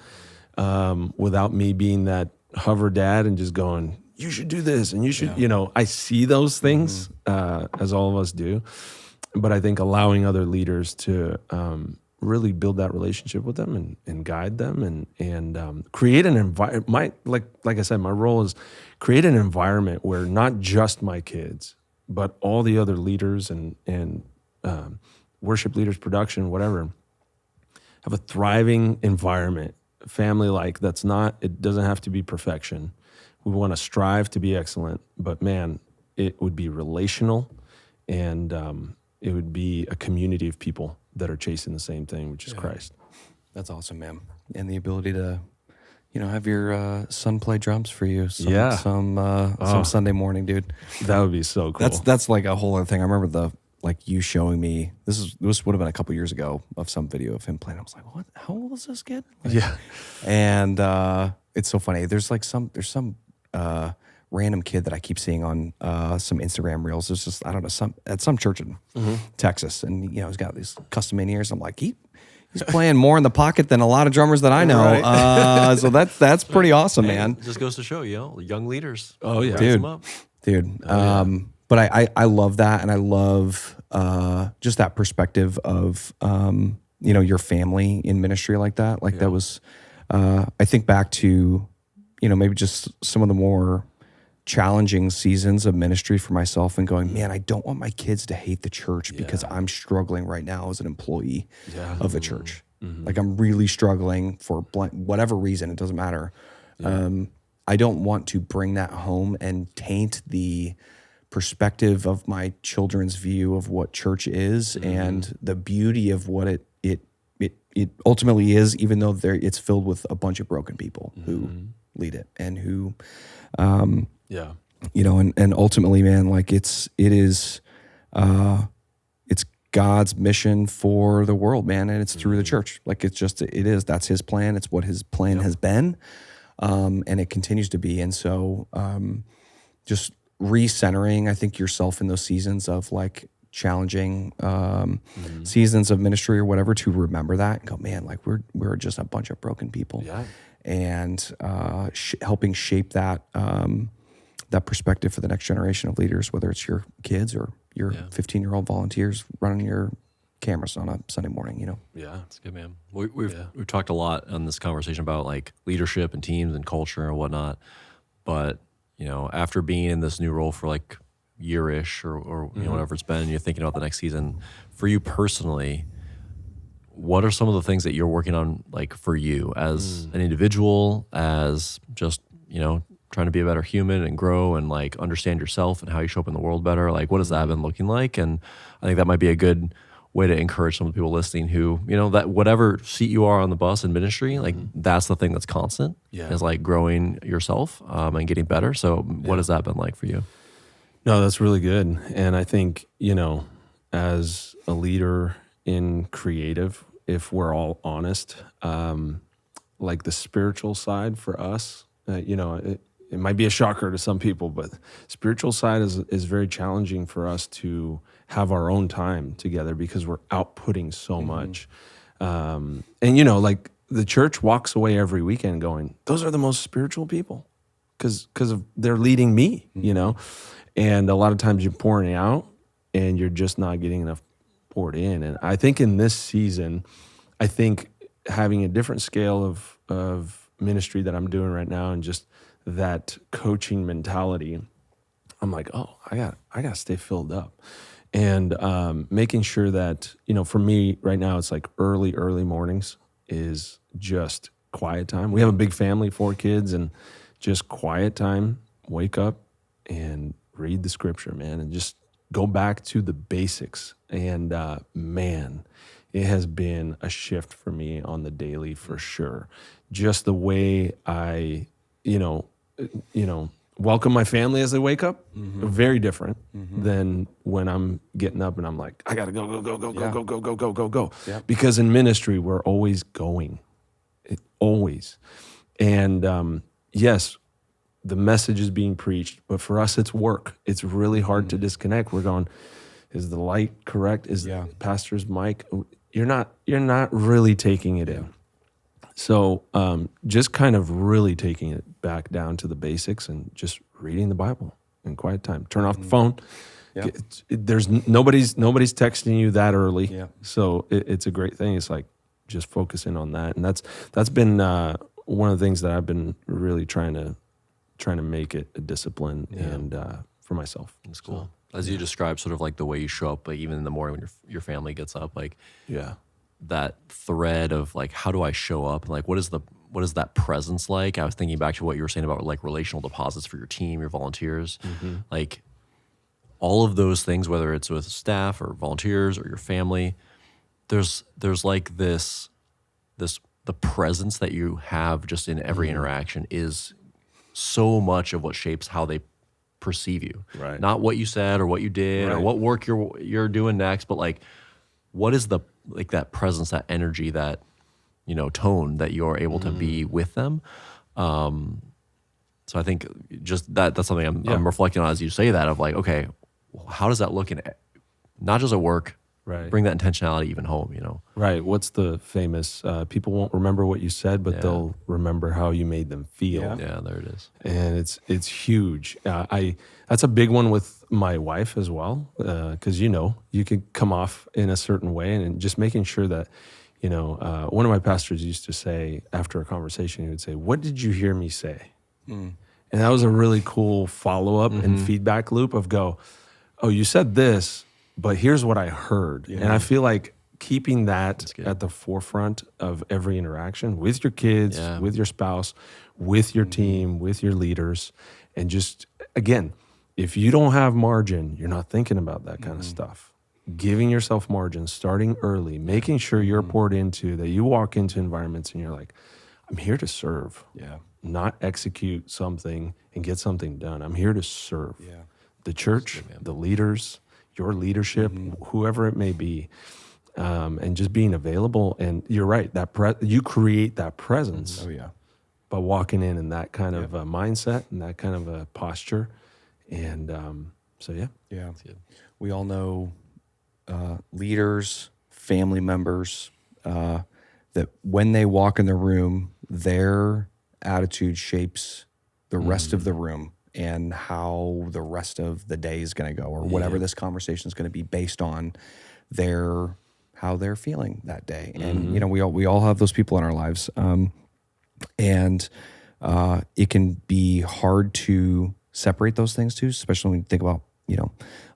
without me being that hover dad and just going, you should do this and you should, you know, I see those things as all of us do. But I think allowing other leaders to really build that relationship with them and guide them and create an environment. Like I said, my role is create an environment where not just my kids, but all the other leaders and worship leaders, production, whatever, have a thriving environment, family-like. It doesn't have to be perfection. We want to strive to be excellent, but man, it would be relational, and it would be a community of people that are chasing the same thing, which is Christ. That's awesome, man. And the ability to, you know, have your son play drums for you some Sunday morning, dude. That would be so cool. That's like a whole other thing. I remember you showing me, this would have been a couple years ago, of some video of him playing. I was like, what? How old is this kid? And it's so funny. There's some random kid that I keep seeing on some Instagram reels. There's just, I don't know, at some church in Texas, and you know, he's got these custom in-ears. I'm like, he's playing more in the pocket than a lot of drummers that I know. Right. So that's pretty awesome, man. It just goes to show, you know, young leaders. Oh yeah, dude. But I love that, and I love just that perspective of you know, your family in ministry like that. Like that was, I think back to, you know, maybe just some of the more challenging seasons of ministry for myself, and going, man, I don't want my kids to hate the church because I'm struggling right now as an employee of the church. Like, I'm really struggling for whatever reason, it doesn't matter. I don't want to bring that home and taint the perspective of my children's view of what church is and the beauty of what it ultimately is, even though it's filled with a bunch of broken people who lead it and who you know, and ultimately, man, like it's God's mission for the world, man, and it's through the church. Like, that's his plan. It's what his plan has been, and it continues to be. And so just recentering, I think, yourself in those seasons of like challenging seasons of ministry or whatever, to remember that and go, man, like we're just a bunch of broken people, and helping shape that that perspective for the next generation of leaders, whether it's your kids or your 15-year-old volunteers running your cameras on a Sunday morning, you know? Yeah, it's good, man. We've talked a lot on this conversation about like leadership and teams and culture and whatnot, but after being in this new role for like year-ish or whatever it's been, you're thinking about the next season. For you personally, what are some of the things that you're working on, like for you as an individual, as just, trying to be a better human and grow and like understand yourself and how you show up in the world better? Like, what has that been looking like? And I think that might be a good way to encourage some of the people listening who, that whatever seat you are on the bus in ministry, like that's the thing that's constant is like growing yourself and getting better. So what has that been like for you? No, that's really good. And I think, as a leader in creative, if we're all honest, like the spiritual side for us, it might be a shocker to some people, but spiritual side is very challenging for us to have our own time together because we're outputting so much. And, like the church walks away every weekend going, those are the most spiritual people because they're leading me, and a lot of times you're pouring out and you're just not getting enough poured in. And I think in this season, having a different scale of ministry that I'm doing right now and just that coaching mentality, I'm like, oh, I got to stay filled up. And making sure that, for me right now, it's like early mornings is just quiet time. We have a big family, 4 kids, and just quiet time, wake up and read the scripture, man, and just go back to the basics. And man, it has been a shift for me on the daily for sure. Just the way I, welcome my family as they wake up, very different than when I'm getting up and I'm like, I gotta go. Yeah. Because in ministry, we're always going, always. And yes, the message is being preached, but for us, it's work. It's really hard to disconnect. We're going, is the light correct? Is the pastor's mic? You're not really taking it in. So just kind of really taking it back down to the basics and just reading the Bible in quiet time. Turn off the phone. Yeah. There's nobody's texting you that early. Yeah. So it's a great thing. It's like just focusing on that, and that's been one of the things that I've been really trying to make it a discipline and for myself. That's cool. So, as you describe, sort of like the way you show up, like even in the morning when your family gets up, like that thread of like, how do I show up? And like, what is that presence like? I was thinking back to what you were saying about like relational deposits for your team, your volunteers, like all of those things, whether it's with staff or volunteers or your family, there's like the presence that you have just in every interaction is so much of what shapes how they perceive you. Right. Not what you said or what you did or what work you're doing next, but like what is that presence, that energy, that tone that you're able to be with them. So I think just that's something I'm reflecting on as you say that, of like, okay, how does that look in not just at work? Right. Bring that intentionality even home, Right. What's the famous, people won't remember what you said, but they'll remember how you made them feel. Yeah, there it is. And it's huge. That's a big one with my wife as well, because, you could come off in a certain way, and just making sure that, one of my pastors used to say after a conversation, he would say, "What did you hear me say?" And that was a really cool follow-up and feedback loop of oh, you said this, but here's what I heard. Yeah. And I feel like keeping that at the forefront of every interaction with your kids, with your spouse, with your team, with your leaders. And just, again, if you don't have margin, you're not thinking about that kind of stuff. Giving yourself margin, starting early, making sure you're poured into, that you walk into environments and you're like, I'm here to serve, not execute something and get something done. I'm here to serve the church, the leaders, your leadership, whoever it may be, and just being available. And you're right, you create that presence by walking in that kind of a mindset and that kind of a posture. And we all know leaders, family members, that when they walk in the room, their attitude shapes the rest of the room and how the rest of the day is going to go, or whatever this conversation is going to be based on how they're feeling that day. And we all have those people in our lives, and it can be hard to separate those things too, especially when you think about,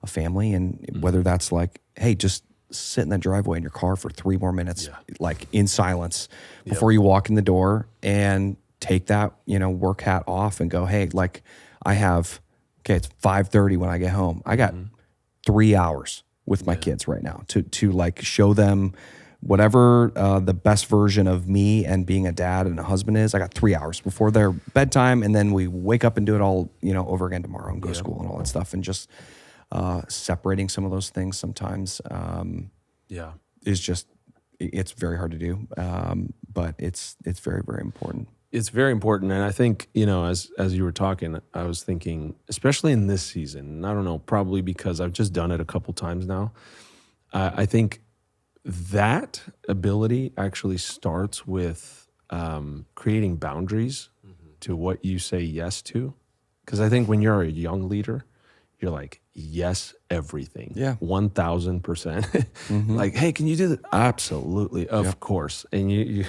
a family, and whether that's like, hey, just sit in the driveway in your car for 3 more minutes, like in silence before you walk in the door, and take that, work hat off and go, hey, like it's 5:30 when I get home. I got 3 hours with my kids right now to like show them whatever the best version of me and being a dad and a husband is. I got 3 hours before their bedtime, and then we wake up and do it all, over again tomorrow and go to school and all that stuff. And just separating some of those things sometimes is just, it's very hard to do, but it's very, very important. It's very important. And I think, as you were talking, I was thinking, especially in this season, and I don't know, probably because I've just done it a couple times now, I think that ability actually starts with creating boundaries to what you say yes to. Because I think when you're a young leader, you're like, yes, everything. 1,000%. Like, hey, can you do that? Absolutely. Of course. And you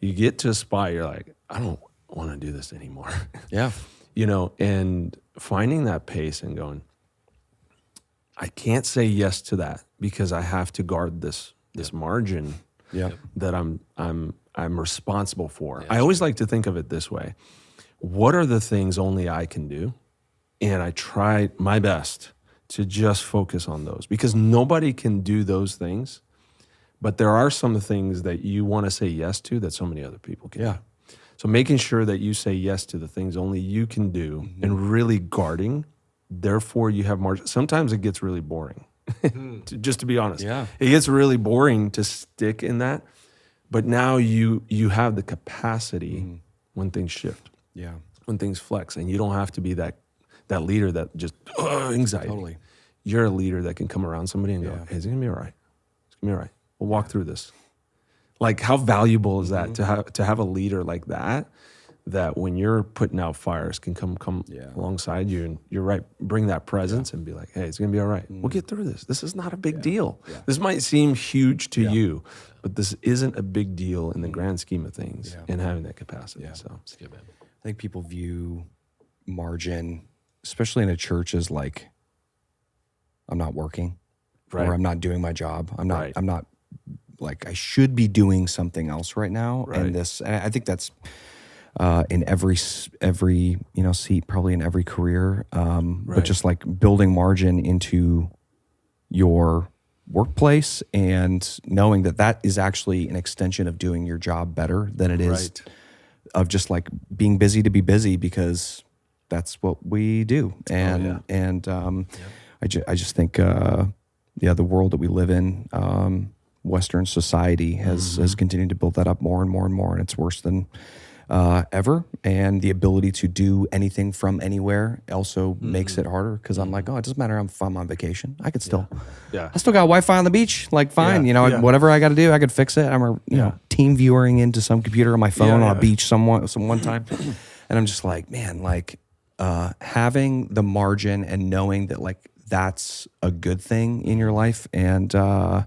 get to a spot, you're like, I don't want to do this anymore. And finding that pace and going, I can't say yes to that because I have to guard this margin that I'm responsible for. I always like to think of it this way. What are the things only I can do? And I try my best to just focus on those, because nobody can do those things. But there are some things that you want to say yes to that so many other people can do. So making sure that you say yes to the things only you can do and really guarding, therefore you have margin. Sometimes it gets really boring, just to be honest. It gets really boring to stick in that. But now you have the capacity when things shift, when things flex, and you don't have to be that leader that just anxiety. Totally. You're a leader that can come around somebody and go, hey, it's going to be all right. It's going to be all right. We'll walk through this. Like, how valuable is that to have a leader like that when you're putting out fires can come alongside you, and you're right, bring that presence and be like, hey, it's going to be all right. We'll get through this. This is not a big deal. This might seem huge to you, but this isn't a big deal in the grand scheme of things, and having that capacity. So I think people view margin, especially in a church, as like, I'm not working, or I'm not doing my job. I'm not like, I should be doing something else right now. And I think that's in every seat, probably in every career. But just like building margin into your workplace and knowing that is actually an extension of doing your job better than it is of just like being busy to be busy, because that's what we do. And I just think the world that we live in, Western society has continued to build that up more and more and more, and it's worse than ever. And the ability to do anything from anywhere also makes it harder, because I'm like, it doesn't matter if I'm on vacation. I could still, I still got Wi-Fi on the beach. Like, fine, whatever I got to do, I could fix it. I'm team viewing into some computer on my phone on a beach some one time, and I'm just like, man, like having the margin and knowing that like that's a good thing in your life, and I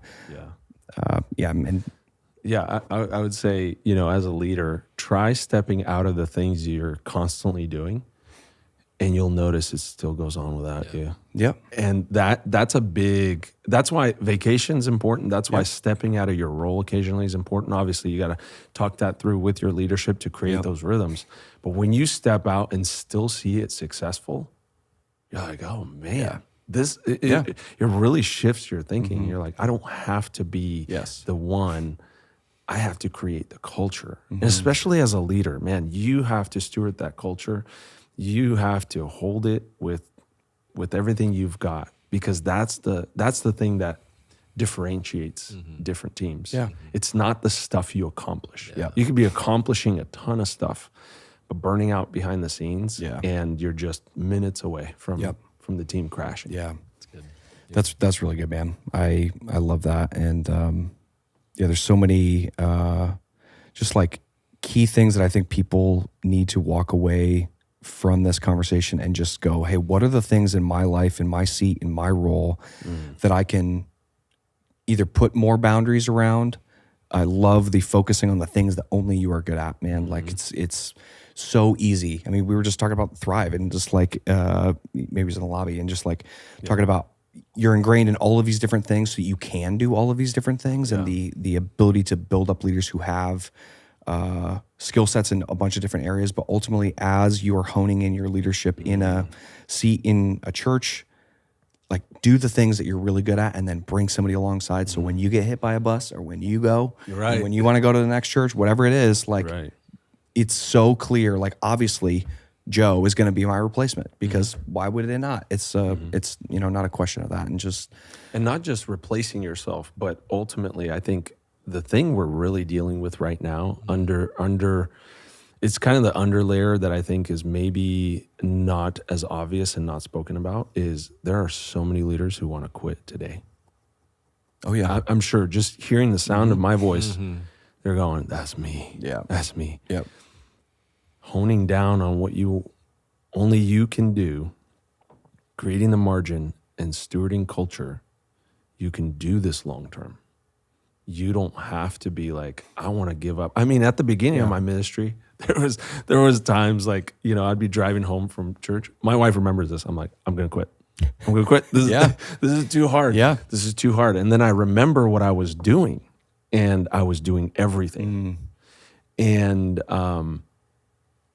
would say, as a leader, try stepping out of the things you're constantly doing, and you'll notice it still goes on without you. And that's why vacation's important. That's why stepping out of your role occasionally is important. Obviously, you got to talk that through with your leadership to create those rhythms. But when you step out and still see it successful, you're like, oh man. It really shifts your thinking. You're like, I don't have to be the one. I have to create the culture. And especially as a leader, man, you have to steward that culture. You have to hold it with everything you've got, because that's the thing that differentiates different teams. It's not the stuff you accomplish. You could be accomplishing a ton of stuff, but burning out behind the scenes, and you're just minutes away from the team crashing. That's good. That's really good, man. I love that. And there's so many just like key things that I think people need to walk away from this conversation and just go, hey, what are the things in my life, in my seat, in my role that I can either put more boundaries around, I love the focusing on the things that only you are good at, man. Like it's so easy. I mean, we were just talking about Thrive and just like maybe it was in the lobby and just like talking about you're ingrained in all of these different things so you can do all of these different things and the ability to build up leaders who have skill sets in a bunch of different areas. But ultimately, as you are honing in your leadership in a seat in a church, like do the things that you're really good at and then bring somebody alongside. So when you get hit by a bus or when you go, when you want to go to the next church, whatever it is, like it's so clear, like obviously Joe is going to be my replacement because why would it not? It's not a question of that. And not just replacing yourself, but ultimately I think the thing we're really dealing with right now under it's kind of the underlayer that I think is maybe not as obvious and not spoken about is there are so many leaders who want to quit today. Oh yeah. I'm sure just hearing the sound of my voice, they're going, that's me. Yeah. That's me. Yep. Honing down on what only you can do, creating the margin and stewarding culture, you can do this long term. You don't have to be like, I want to give up. I mean, at the beginning of my ministry, there was times like, I'd be driving home from church. My wife remembers this. I'm like, I'm going to quit. I'm going to quit. This is too hard. Yeah. This is too hard. And then I remember what I was doing and I was doing everything. And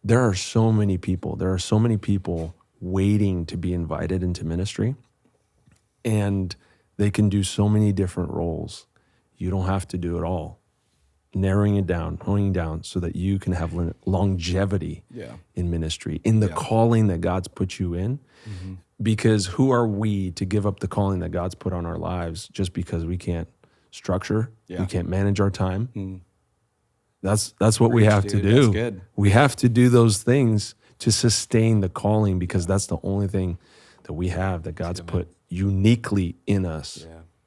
there are so many people waiting to be invited into ministry and they can do so many different roles. You don't have to do it all. Narrowing it down, honing down so that you can have longevity in ministry, in the calling that God's put you in. Because who are we to give up the calling that God's put on our lives just because we can't structure, we can't manage our time? That's what we have to do. That's good. We have to do those things to sustain the calling because that's the only thing that we have that God's put uniquely in us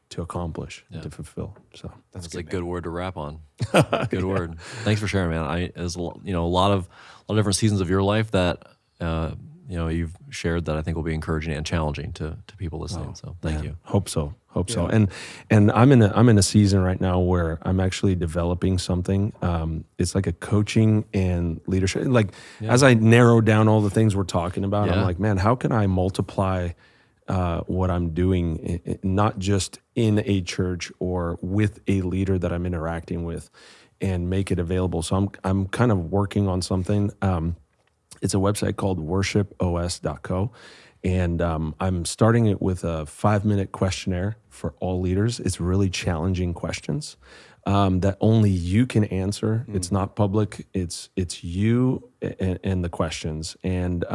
to accomplish, to fulfill. So that's a good word to wrap on. Good word. Thanks for sharing, man. There's a lot of different seasons of your life that you've shared that I think will be encouraging and challenging to people listening. So thank you. Hope so. And I'm in a season right now where I'm actually developing something. It's like a coaching and leadership. Like as I narrow down all the things we're talking about, I'm like, man, how can I multiply what I'm doing, not just in a church or with a leader that I'm interacting with, and make it available. So I'm kind of working on something. It's a website called worshipos.co, and I'm starting it with a 5-minute questionnaire for all leaders. It's really challenging questions that only you can answer. It's not public. It's you and the questions. And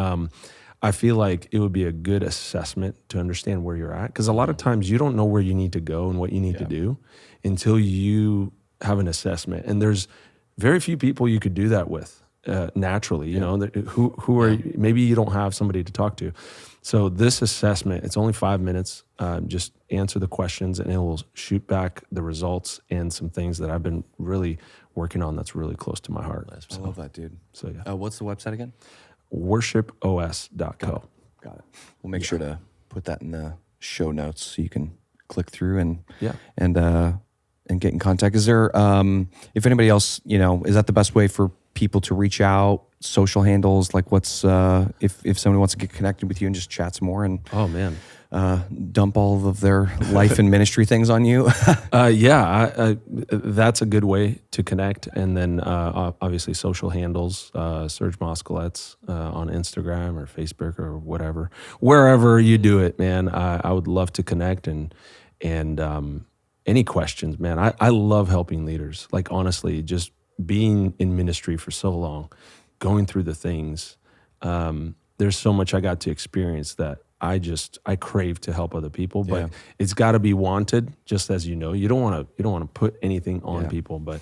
I feel like it would be a good assessment to understand where you're at. Because a lot of times you don't know where you need to go and what you need to do until you have an assessment. And there's very few people you could do that with naturally, who are, maybe you don't have somebody to talk to. So this assessment, it's only 5 minutes. Just answer the questions and it will shoot back the results and some things that I've been really working on that's really close to my heart. I love that, dude. So what's the website again? worshipos.co. Got it. We'll make sure to put that in the show notes so you can click through and get in contact. Is there, if anybody else, is that the best way for people to reach out? Social handles, like what's if somebody wants to get connected with you and just chat some more and dump all of their life and ministry things on you? That's a good way to connect. And then obviously social handles, Serge Moskalets on Instagram or Facebook or whatever, wherever you do it, man. I would love to connect and any questions, man. I love helping leaders. Like honestly, just being in ministry for so long, going through the things, there's so much I got to experience that I crave to help other people, but it's got to be wanted. Just as you don't want to put anything on people, but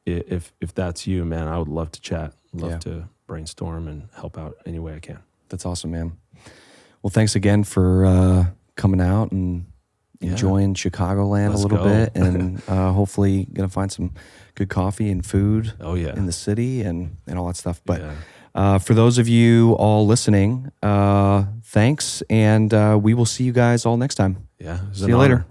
if that's you, man, I would love to chat, love to brainstorm and help out any way I can. That's awesome, man. Well, thanks again for coming out and enjoying Chicagoland a little bit, and hopefully gonna find some good coffee and food in the city and all that stuff. But for those of you all listening, thanks, and we will see you guys all next time. Yeah, see you later.